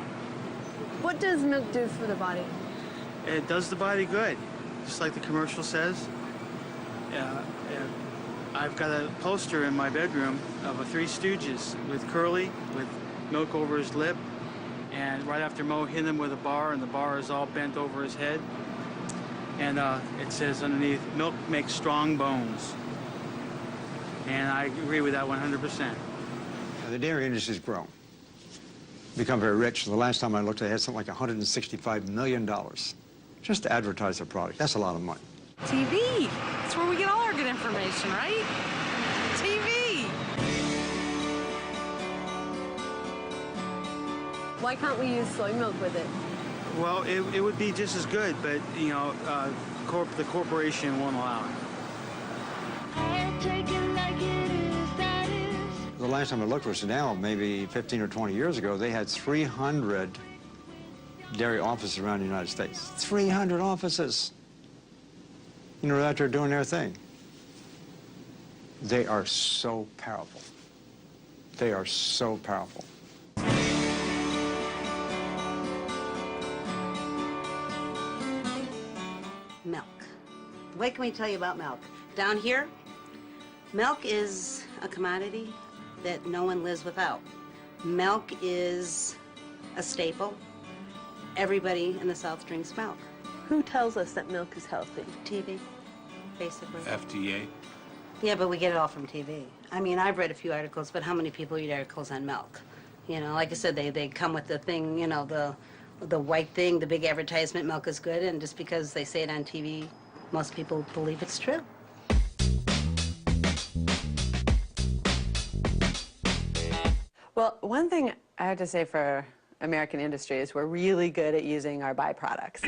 S18: What does milk do for the body?
S3: It does the body good, just like the commercial says. I've got a poster in my bedroom of a Three Stooges with Curly, with milk over his lip, and right after Mo hit him with a bar, and the bar is all bent over his head. And it says underneath, milk makes strong bones. And I agree with that 100%.
S12: The dairy industry's grown, become very rich. The last time I looked, they had something like $165 million just to advertise their product. That's a lot of money.
S6: TV. That's where we get all our good information, right? TV.
S18: Why can't we use soy milk with it?
S3: Well, it would be just as good, but, you know, the corporation won't allow it.
S12: The last time I looked was now, maybe 15 or 20 years ago, they had 300 dairy offices around the United States. 300 offices. You know, out there doing their thing. They are so powerful. They are so powerful.
S7: Milk. What can we tell you about milk? Down here, milk is a commodity that no one lives without. Milk is a staple. Everybody in the South drinks milk.
S18: Who tells us that milk is healthy?
S7: TV, basically.
S4: FDA.
S7: Yeah, but we get it all from TV. I mean, I've read a few articles, but how many people read articles on milk? You know, like I said, they come with the thing, you know, the white thing, the big advertisement, milk is good, and just because they say it on TV, most people believe it's true.
S24: Well, one thing I have to say for American industry is we're really good at using our byproducts.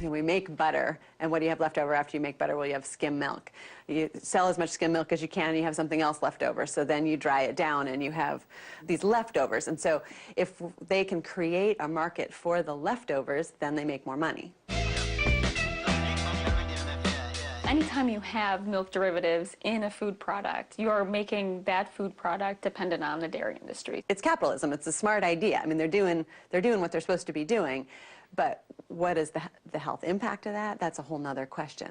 S24: We make butter, and what do you have left over after you make butter? Well, you have skim milk. You sell as much skim milk as you can, and you have something else left over. So then you dry it down, and you have these leftovers. And so if they can create a market for the leftovers, then they make more money.
S13: Anytime you have milk derivatives in a food product, you're making that food product dependent on the dairy industry.
S24: It's capitalism. It's a smart idea. I mean, they're doing what they're supposed to be doing, but what is the health impact of that? That's a whole nother question.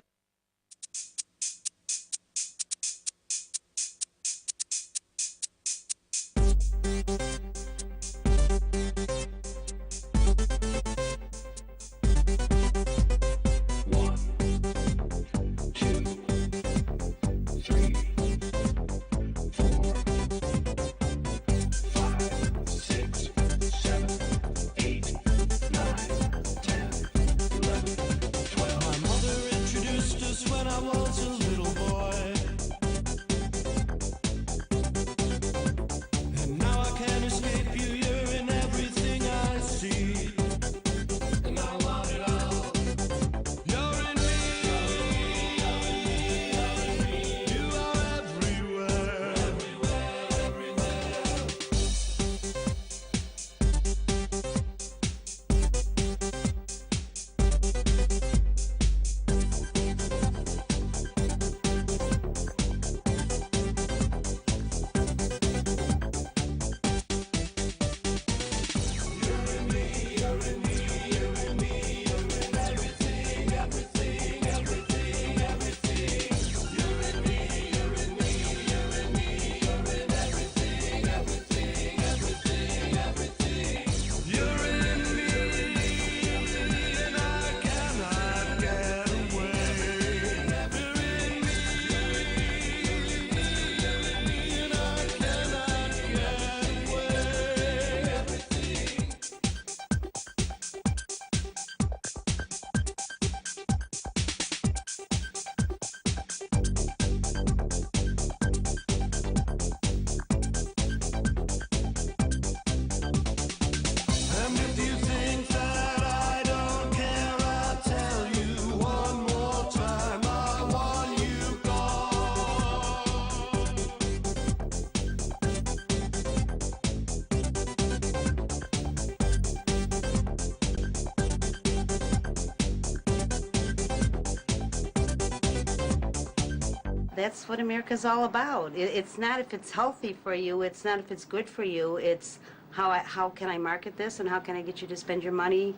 S7: That's what America's all about. It's not if it's healthy for you, it's not if it's good for you, it's how can I market this and how can I get you to spend your money?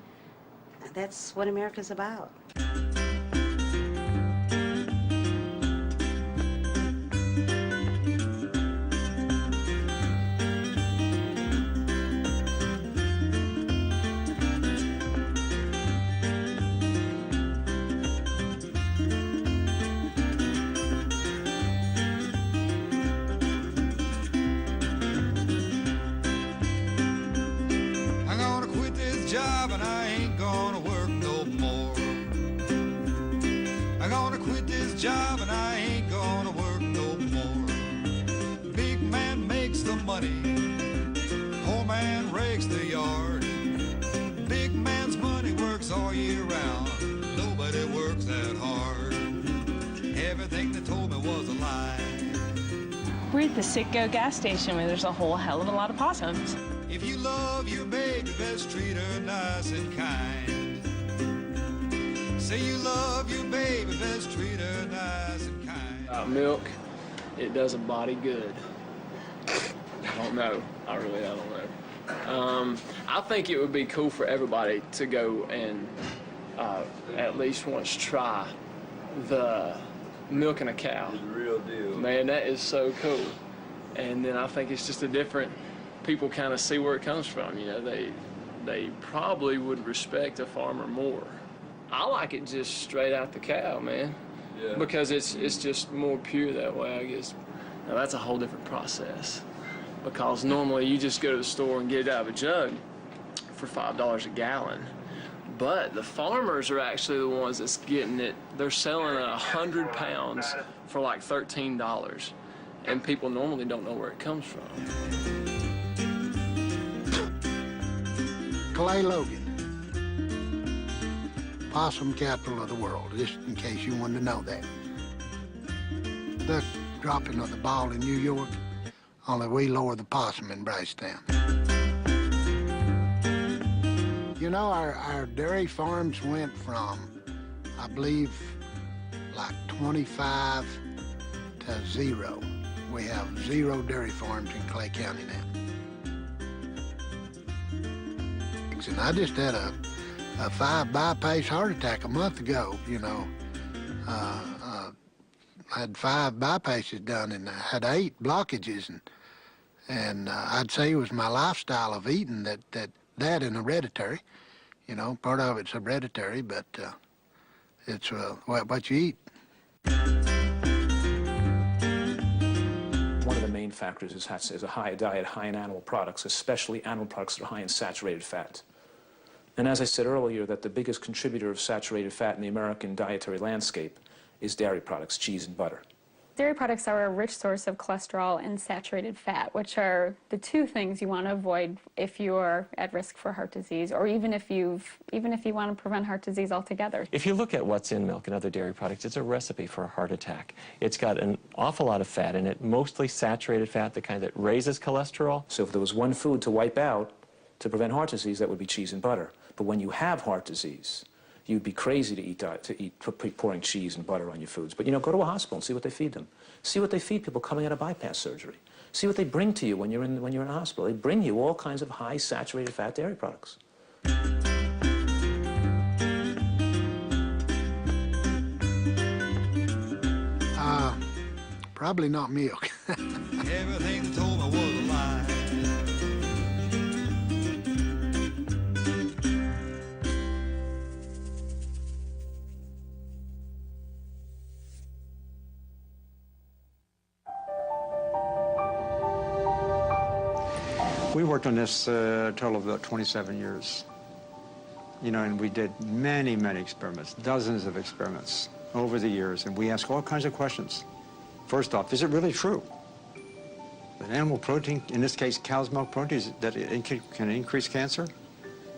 S7: That's what America's about.
S9: Job and I ain't gonna work no more. Big man makes the money, poor man rakes the yard. Big man's money works all year round, nobody works that hard. Everything they told me was a lie.
S10: We're at the Citgo gas station where there's a whole hell of a lot of possums.
S9: If you love your baby, best treat her nice and kind. Say you love your baby, best treat her nice and kind.
S14: Milk, it does a body good. I don't know. I don't know. I think it would be cool for everybody to go and at least once try the milking a cow.
S16: It's the real deal.
S14: Man, that is so cool. And then I think it's just a different people kind of see where it comes from. You know, they probably would respect a farmer more. I like it just straight out the cow, man. Yeah. Because it's just more pure that way, I guess. Now that's a whole different process. Because normally you just go to the store and get it out of a jug for $5 a gallon. But the farmers are actually the ones that's getting it. They're selling 100 pounds for like $13. And people normally don't know where it comes from.
S4: Clay Logan, possum capital of the world, just in case you wanted to know that. The dropping of the ball in New York, only we lower the possum in Bracetown. You know, our dairy farms went from, I believe, like 25 to 0. We have 0 dairy farms in Clay County now. And I just had a 5 bypass heart attack a month ago, you know. I had 5 bypasses done and I had 8 blockages, and I'd say it was my lifestyle of eating that and hereditary. You know, part of it's hereditary, but it's what you eat.
S17: One of the main factors is a high diet high in animal products, especially animal products that are high in saturated fat. And as I said earlier, that the biggest contributor of saturated fat in the American dietary landscape is dairy products, cheese and butter.
S13: Dairy products are a rich source of cholesterol and saturated fat, which are the 2 things you want to avoid if you're at risk for heart disease, or even if you want to prevent heart disease altogether.
S11: If you look at what's in milk and other dairy products, it's a recipe for a heart attack. It's got an awful lot of fat in it, mostly saturated fat, the kind that raises cholesterol.
S17: So if there was one food to wipe out to prevent heart disease, that would be cheese and butter. But when you have heart disease, you'd be crazy to eat pouring cheese and butter on your foods. But, you know, go to a hospital and see what they feed them. See what they feed people coming out of bypass surgery. See what they bring to you when you're in a hospital. They bring you all kinds of high saturated fat dairy products.
S4: Probably not milk.
S9: Everything they told me was a lie.
S12: We worked on this a total of about 27 years. You know, and we did many, many experiments, dozens of experiments over the years, and we asked all kinds of questions. First off, is it really true that animal protein, in this case cow's milk protein, that it can increase cancer?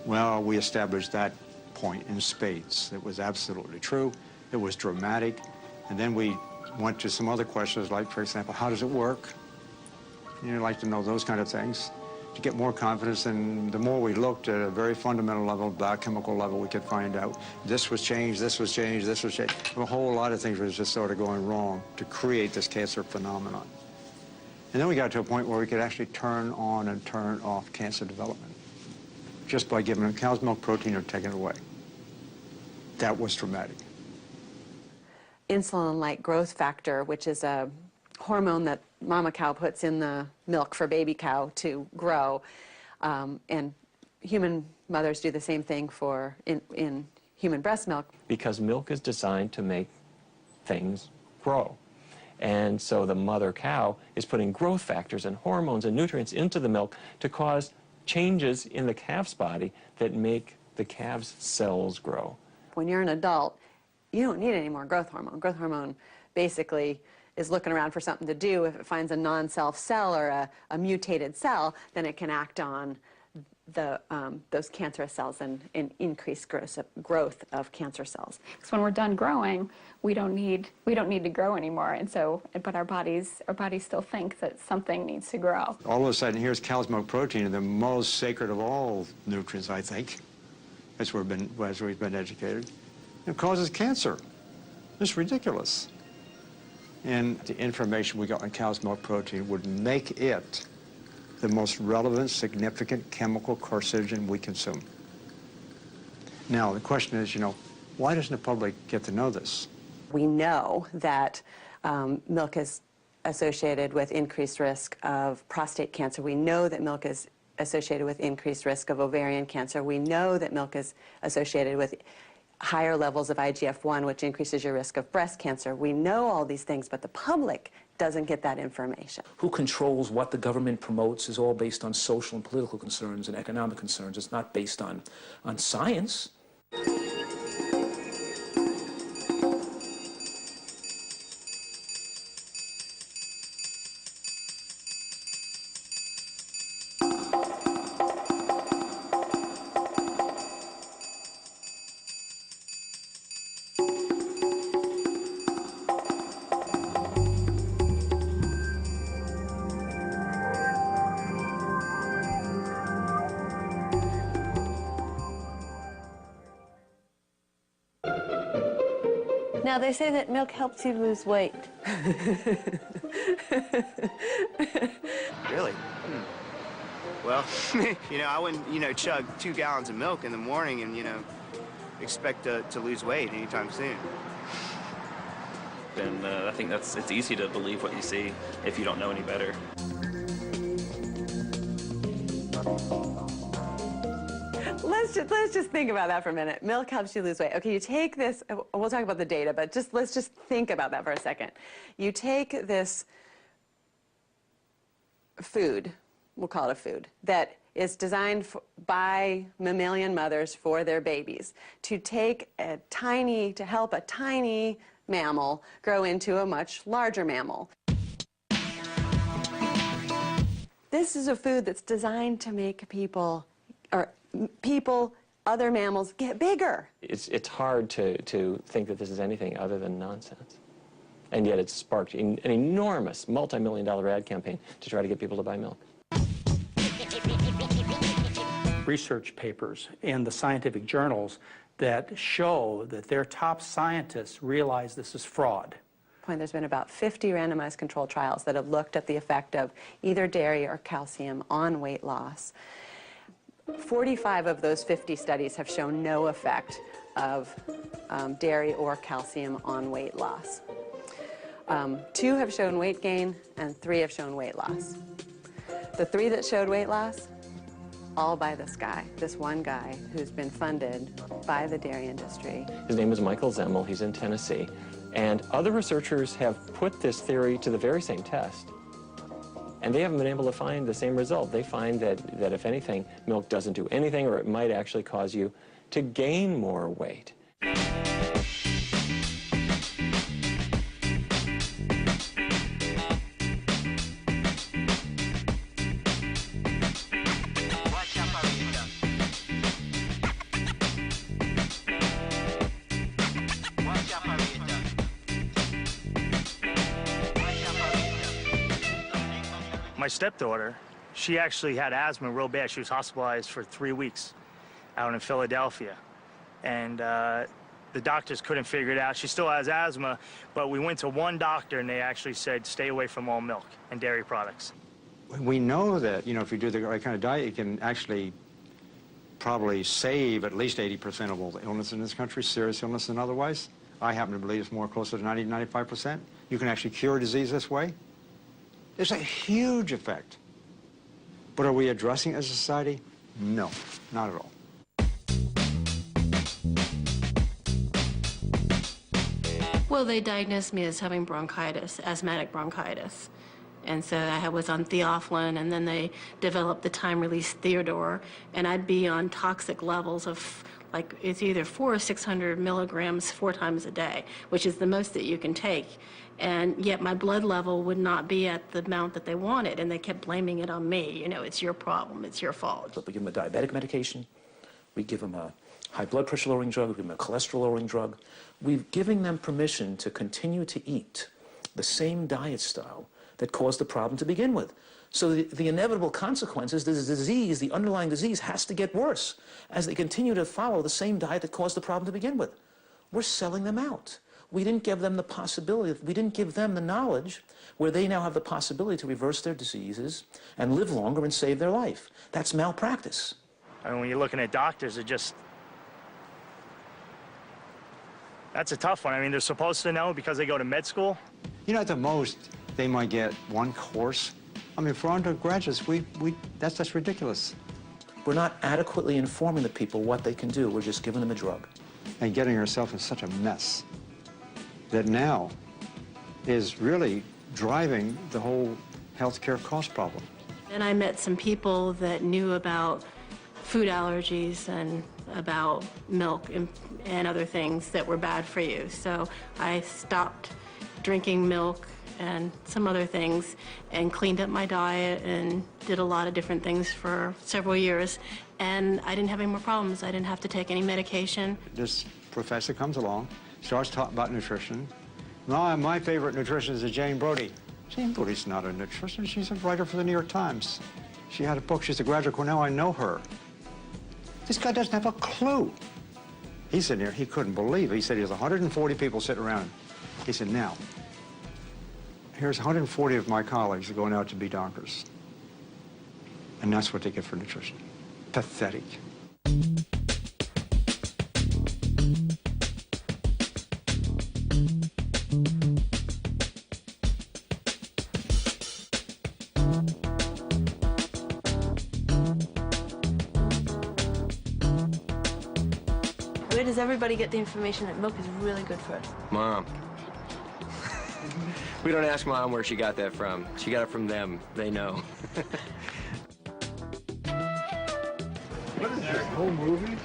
S12: Well, we established that point in spades. It was absolutely true. It was dramatic. And then we went to some other questions, like, for example, how does it work? You'd like to know those kind of things. To get more confidence, and the more we looked at a very fundamental level, biochemical level, we could find out this was changed, this was changed, this was changed. A whole lot of things was just sort of going wrong to create this cancer phenomenon. And then we got to a point where we could actually turn on and turn off cancer development just by giving them cow's milk protein or taking it away. That was dramatic.
S24: Insulin-like growth factor, which is a hormone that mama cow puts in the milk for baby cow to grow, and human mothers do the same thing for in human breast milk.
S11: Because milk is designed to make things grow. And so the mother cow is putting growth factors and hormones and nutrients into the milk to cause changes in the calf's body that make the calf's cells grow.
S24: When you're an adult, you don't need any more growth hormone. Growth hormone basically is looking around for something to do. If it finds a non-self cell or a mutated cell, then it can act on those cancerous cells and increase growth of cancer cells.
S13: Because when we're done growing, we don't need to grow anymore, and so, but our bodies still think that something needs to grow.
S12: All of a sudden, here's cow's milk protein, the most sacred of all nutrients, I think, as we've been educated. It causes cancer. It's ridiculous. And the information we got on cow's milk protein would make it the most relevant, significant chemical carcinogen we consume. Now, the question is, you know, why doesn't the public get to know this?
S24: We know that milk is associated with increased risk of prostate cancer. We know that milk is associated with increased risk of ovarian cancer. We know that milk is associated with higher levels of IGF-1, which increases your risk of breast cancer. We know all these things, but the public doesn't get that information.
S17: Who controls what the government promotes is all based on social and political concerns and economic concerns. It's not based on science.
S18: Now, they say that milk helps you lose weight.
S5: Really? Well, I wouldn't, chug 2 gallons of milk in the morning and, expect to lose weight anytime soon.
S8: And I think it's easy to believe what you see if you don't know any better.
S24: Let's just think about that for a minute. Milk helps you lose weight. Okay, you take this, we'll talk about the data, but let's just think about that for a second. You take this food, we'll call it a food, that is designed by mammalian mothers for their babies to help a tiny mammal grow into a much larger mammal. This is a food that's designed to make other mammals get bigger.
S11: It's hard to think that this is anything other than nonsense. And yet it's sparked an enormous multi-million-dollar ad campaign to try to get people to buy milk.
S23: Research papers in the scientific journals that show that their top scientists realize this is fraud.
S24: There's been about 50 randomized controlled trials that have looked at the effect of either dairy or calcium on weight loss. 45 of those 50 studies have shown no effect of dairy or calcium on weight loss. 2 have shown weight gain, and 3 have shown weight loss. The 3 that showed weight loss, all by this guy, this one guy who's been funded by the dairy industry.
S11: His name is Michael Zemmel. He's in Tennessee. And other researchers have put this theory to the very same test. And they haven't been able to find the same result. They find that if anything, milk doesn't do anything, or it might actually cause you to gain more weight.
S16: My stepdaughter, she actually had asthma real bad. She was hospitalized for 3 weeks out in Philadelphia. And the doctors couldn't figure it out. She still has asthma, but we went to one doctor and they actually said, stay away from all milk and dairy products.
S12: We know that, if you do the right kind of diet, you can actually probably save at least 80% of all the illness in this country, serious illness and otherwise. I happen to believe it's more closer to 90, 95%. You can actually cure disease this way. There's a huge effect. But are we addressing it as a society? No, not at all.
S19: Well, they diagnosed me as having bronchitis, asthmatic bronchitis. And so I was on theophylline, and then they developed the time-release Theodore, and I'd be on toxic levels of, like, it's either 400 or 600 milligrams 4 times a day, which is the most that you can take. And yet my blood level would not be at the amount that they wanted, and they kept blaming it on me. It's your problem, it's your fault.
S17: We give them a diabetic medication, we give them a high blood pressure lowering drug, we give them a cholesterol lowering drug. We're giving them permission to continue to eat the same diet style that caused the problem to begin with. So the inevitable consequence is the disease, the underlying disease, has to get worse as they continue to follow the same diet that caused the problem to begin with. We're selling them out. We didn't give them the possibility, we didn't give them the knowledge where they now have the possibility to reverse their diseases and live longer and save their life. That's malpractice.
S16: I mean, when you're looking at doctors, that's a tough one. I mean, they're supposed to know because they go to med school.
S12: At the most, They might get one course. I mean, for undergraduates, that's ridiculous.
S17: We're not adequately informing the people what they can do. We're just giving them a drug.
S12: And getting ourselves in such a mess that now is really driving the whole healthcare cost problem.
S19: And I met some people that knew about food allergies and about milk and other things that were bad for you. So I stopped drinking milk and some other things and cleaned up my diet and did a lot of different things for several years. And I didn't have any more problems. I didn't have to take any medication.
S12: This professor comes along, starts talking about nutrition. My favorite nutritionist is Jane Brody. Jane Brody's not a nutritionist. She's a writer for the New York Times. She had a book. She's a graduate Cornell. I know her. This guy doesn't have a clue. He's sitting there. He couldn't believe it. He said he has 140 people sitting around him. He said, now, here's 140 of my colleagues going out to be doctors. And that's what they get for nutrition. Pathetic.
S18: Where does everybody get the information that milk is really good for us?
S1: Mom. We don't ask Mom where she got that from. She got it from them. They know.
S18: What is this, whole movie?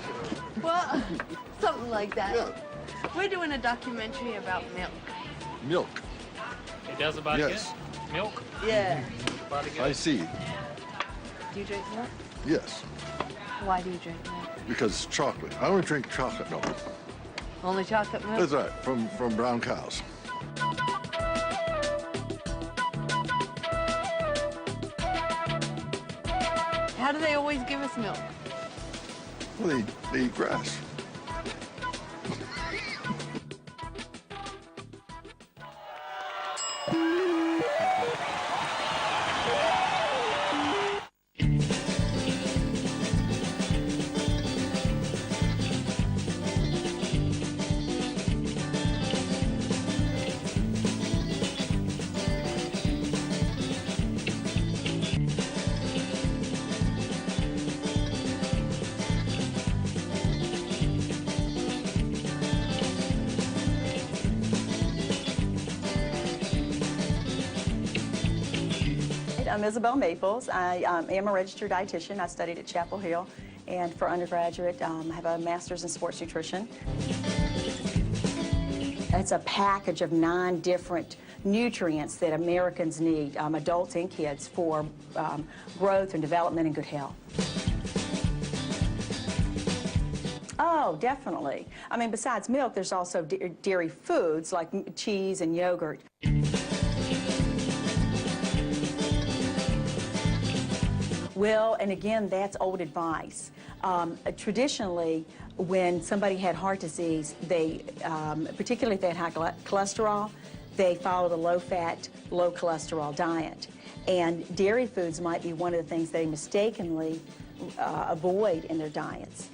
S18: Well, something like that. Yeah. We're doing a documentary about milk.
S15: Milk?
S16: It does about
S15: yes.
S16: good? Milk?
S18: Yeah.
S15: I see.
S18: Do you drink milk?
S15: Yes.
S18: Why do you drink milk?
S15: Because it's chocolate. I only drink chocolate milk.
S18: Only chocolate milk?
S15: That's right, from brown cows.
S18: How do they always give us milk?
S15: Well, they eat grass.
S20: I'm Isabel Maples. I am a registered dietitian. I studied at Chapel Hill, and for undergraduate, I have a master's in sports nutrition. It's a package of 9 different nutrients that Americans need, adults and kids, for growth and development and good health. Oh, definitely. I mean, besides milk, there's also dairy foods like cheese and yogurt. Well, and again, that's old advice. Traditionally, when somebody had heart disease, they, particularly if they had high cholesterol, they followed a low-fat, low-cholesterol diet. And dairy foods might be one of the things they mistakenly avoid in their diets.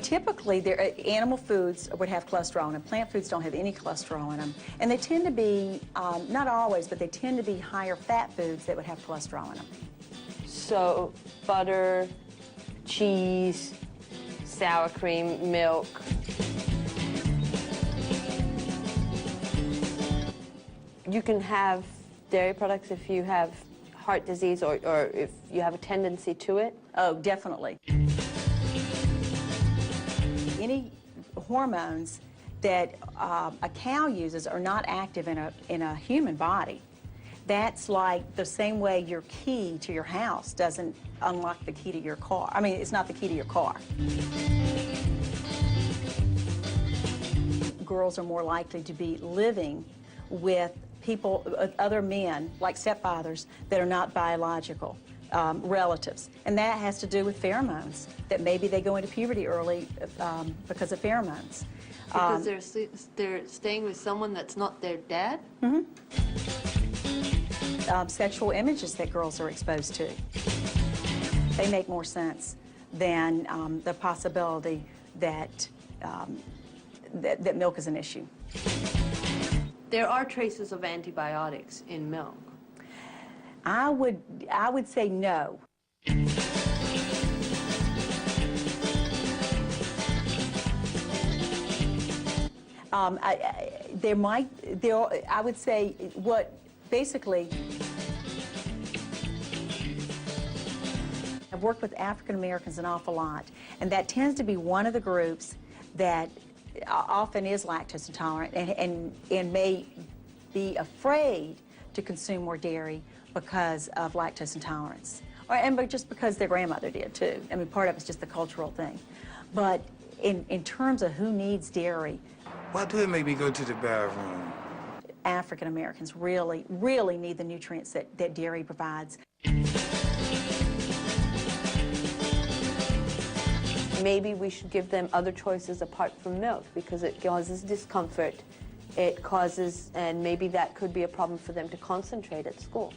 S20: Typically, animal foods would have cholesterol in them. Plant foods don't have any cholesterol in them. And they tend to be, not always, but they tend to be higher fat foods that would have cholesterol in them.
S18: So, butter, cheese, sour cream, milk. You can have dairy products if you have heart disease or if you have a tendency to it?
S20: Oh, definitely. Any hormones that a cow uses are not active in a human body. That's like the same way your key to your house doesn't unlock the key to your car. I mean, it's not the key to your car. Girls are more likely to be living with people, other men, like stepfathers, that are not biological. Relatives. And that has to do with pheromones, that maybe they go into puberty early because of pheromones.
S18: Because they're staying with someone that's not their dad?
S20: Mm-hmm. Sexual images that girls are exposed to. They make more sense than the possibility that, that milk is an issue.
S18: there are traces of antibiotics in milk.
S20: I would say no. I would say what basically, I've worked with African Americans an awful lot, and that tends to be one of the groups that often is lactose intolerant and may be afraid to consume more dairy because of lactose intolerance, but just because their grandmother did too. I mean, part of it's just the cultural thing. But in terms of who needs dairy,
S2: why do it make me go to the bathroom?
S20: African Americans really, really need the nutrients that dairy provides.
S18: Maybe we should give them other choices apart from milk because it causes discomfort. It causes, and maybe that could be a problem for them to concentrate at school.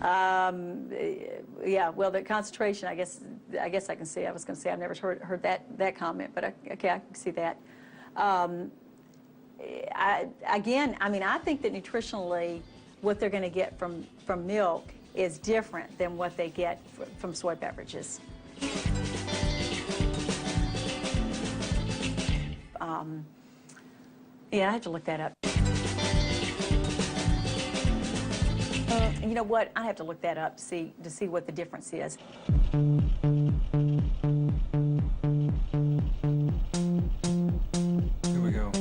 S20: Yeah, well, the concentration, I guess I can see. I was going to say I've never heard that comment, but okay, I can see that. Again, I mean, I think that nutritionally, what they're going to get from milk is different than what they get from soy beverages. Yeah, I have to look that up. You know what? I have to look that up to see what the difference is.
S2: Here we go.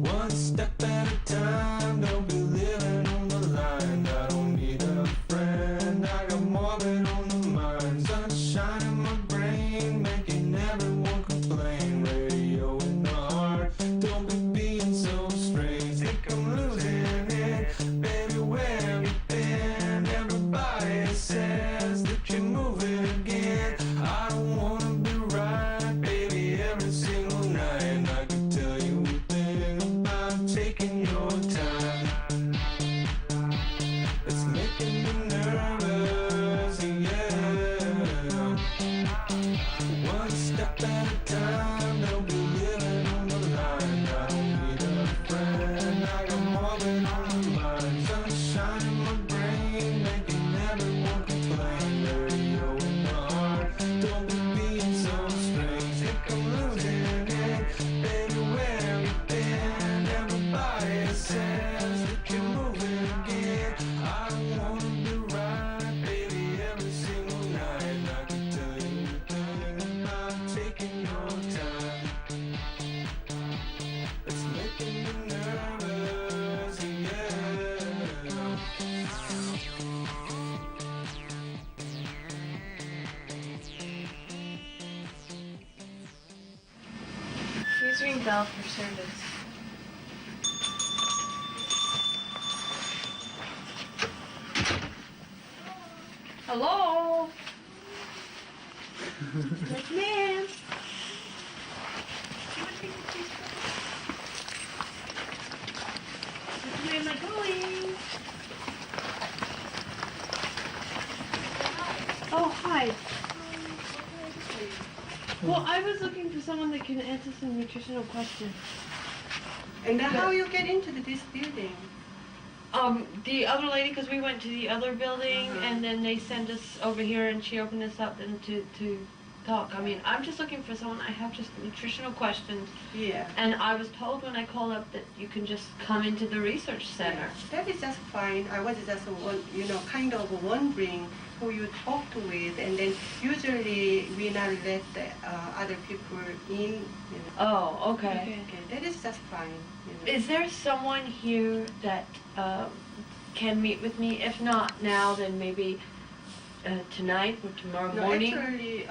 S2: One step at a time, don't be living on the line. I don't need a friend, I got more than on the mind. Sunshine in my brain, making everyone complain. Radio in the heart, don't be being so strange. Think I'm losing it, baby, where have you been? Everybody says that you're moving again. I don't wanna be right, baby, every single night. And I could tell you a thing about taking your time. It's making me nervous, yeah. One step at a time, don't be living on the line. I don't need a friend, I got more than on my mind. Sunshine in my brain, making everyone complain. Radio in the heart, don't be being so strange. Think I'm losing it, baby, where have you been? Everybody says that you're moving again. I don't wanna be right, baby, every single night. And I could tell you a thing about taking your time. It's making me nervous, yeah.
S18: Please ring bell for service. Hello? Yes, ma'am. Where am I going? Oh, hi. Well, I was looking for someone that can answer some nutritional questions.
S6: And how you get into this building?
S18: The other lady, because we went to the other building, and then they sent us over here, and she opened us up and to talk. I mean, I'm just looking for someone. I have just nutritional questions.
S6: Yeah.
S18: And I was told when I called up that you can just come into the research center.
S6: That is just fine. I was just kind of wondering who you talked with, and then usually we not let the, other people in.
S18: Oh, okay.
S6: Okay, that is just fine.
S18: Is there someone here that can meet with me? If not now, then maybe tonight or tomorrow morning?
S6: Actually,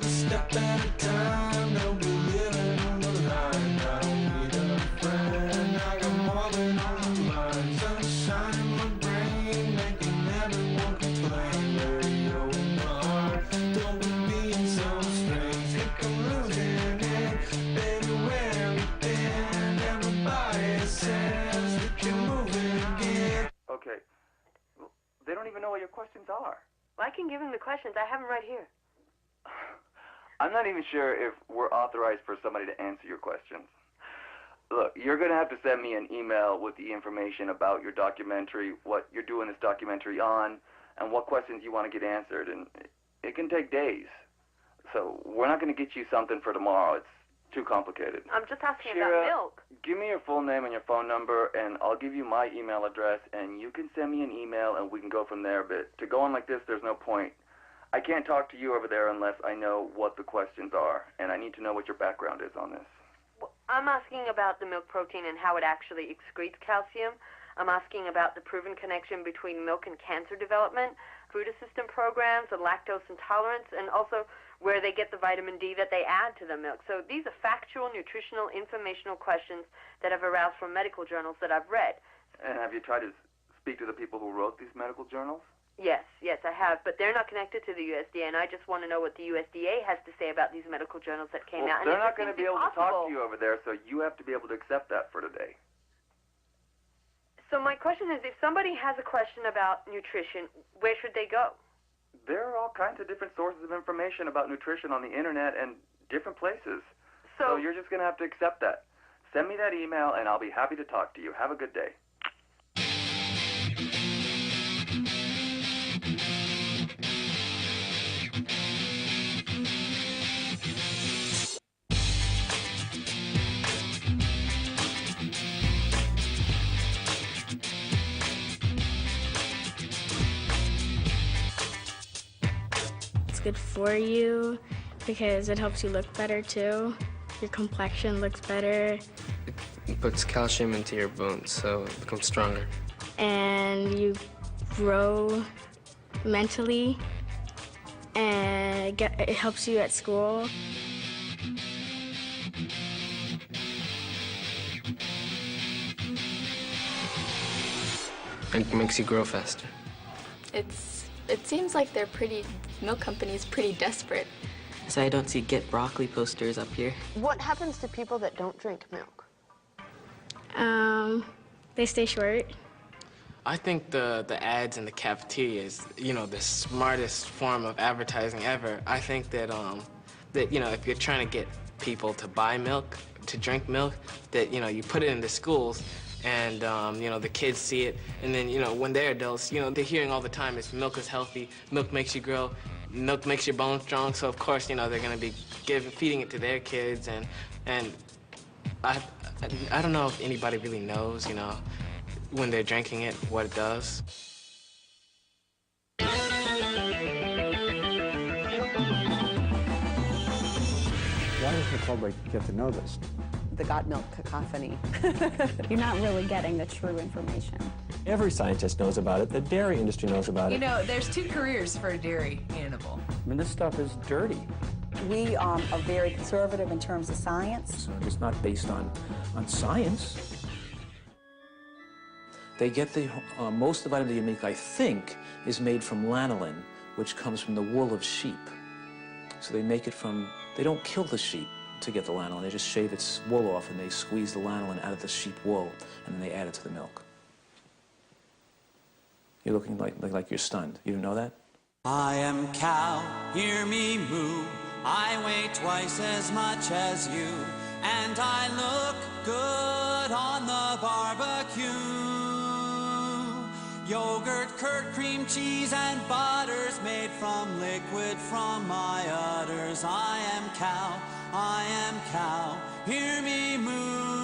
S2: Step at a time, don't be living on the line. I don't need a friend, I got more than on my mind. Sunshine in my brain, making everyone complain. Radio in the heart, don't be being so strange. Think I'm losing it, baby, where have you been? Everybody says that you're moving again.
S21: Okay. Well, they don't even know what your questions are.
S18: Well, I can give him the questions. I have them right here.
S21: I'm not even sure if we're authorized for somebody to answer your questions. Look, you're going to have to send me an email with the information about your documentary, what you're doing this documentary on, and what questions you want to get answered. And it can take days. So we're not going to get you something for tomorrow. It's too complicated.
S24: I'm just asking
S21: Shira,
S24: about milk.
S21: Give me your full name and your phone number, and I'll give you my email address, and you can send me an email, and we can go from there. But to go on like this, there's no point. I can't talk to you over there unless I know what the questions are, and I need to know what your background is on this.
S24: I'm asking about the milk protein and how it actually excretes calcium. I'm asking about the proven connection between milk and cancer development, food assistance programs, and lactose intolerance, and also where they get the vitamin D that they add to the milk. So these are factual, nutritional, informational questions that have aroused from medical journals that I've read.
S21: And have you tried to speak to the people who wrote these medical journals?
S24: Yes, I have, but they're not connected to the USDA, and I just want to know what the USDA has to say about these medical journals that came out. And
S21: They're not going to be able to talk to you over there, so you have to be able to accept that for today.
S24: So my question is, if somebody has a question about nutrition, where should they go?
S21: There are all kinds of different sources of information about nutrition on the internet and different places. So you're just going to have to accept that. Send me that email, and I'll be happy to talk to you. Have a good day.
S3: Good for you because it helps you look better too. Your complexion looks better.
S7: It puts calcium into your bones so it becomes stronger.
S3: And you grow mentally and it helps you at school.
S7: It makes you grow faster.
S10: It seems like milk companies pretty desperate.
S22: So I don't see get broccoli posters up here.
S18: What happens to people that don't drink milk?
S3: They stay short.
S7: I think the ads in the cafeteria is, the smartest form of advertising ever. I think that, if you're trying to get people to buy milk, to drink milk, that, you put it in the schools, and, the kids see it, and then, when they're adults, they're hearing all the time is milk is healthy, milk makes you grow, milk makes your bones strong, so of course, they're gonna be feeding it to their kids, and I don't know if anybody really knows, when they're drinking it, what it does.
S12: Why does the public get to know this?
S20: The got milk cacophony.
S13: You're not really getting the true information.
S11: Every scientist knows about it. The dairy industry knows about it.
S25: There's two careers for a dairy animal.
S12: I mean, this stuff is dirty.
S20: We are very conservative in terms of science.
S17: So it's not based on science. They get most of the vitamin D you make, I think, is made from lanolin, which comes from the wool of sheep. So they make it they don't kill the sheep to get the lanolin. They just shave its wool off and they squeeze the lanolin out of the sheep wool and then they add it to the milk. You're looking like you're stunned. You didn't know that?
S2: I am cow, hear me moo. I weigh twice as much as you, and I look good on the barbecue. Yogurt, curd, cream, cheese, and butters made from liquid from my udders. I am cow, hear me moo.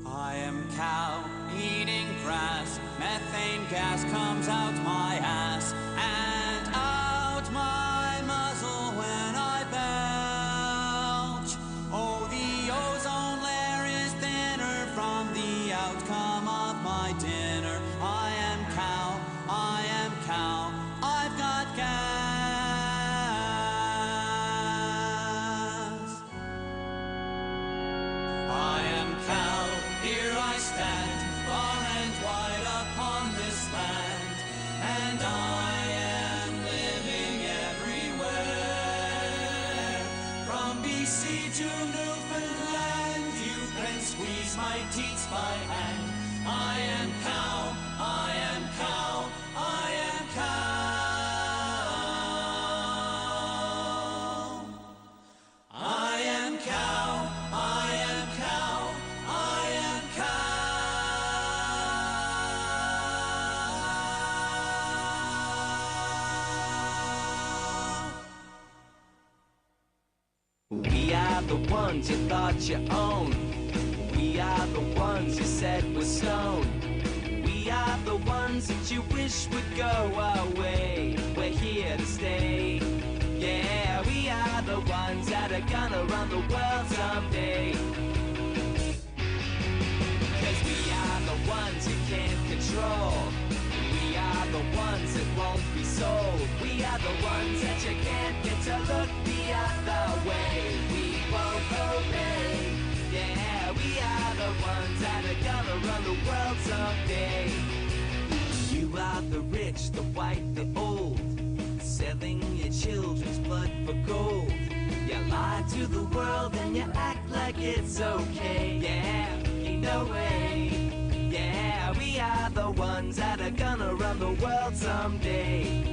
S2: I am cow, eating grass, methane gas comes out my ass, and out my muzzle when I belch. Oh, the ozone layer is thinner from the outcome of my dinner. I am cow, I've got gas. I am cow, here I stand, far and wide upon this land, and I am living everywhere. From BC to Newfoundland, you can squeeze my teats by hand. I am cow, I am cow, I am cow. ones you thought you owned. We are the ones you said were stoned. We are the ones that you wish would go away. We're here to stay. Yeah, we are the ones that are gonna run the world someday. 'Cause we are the ones you can't control. We are the ones that won't be sold. We are the ones that you can't get to look the other way. We won't obey. Yeah, we are the ones that are gonna run the world someday. You are the rich, the white, the old, selling your children's blood for gold. You lie to the world and you act like it's okay. Yeah, ain't no way. Yeah, we are the ones that are gonna run the world someday.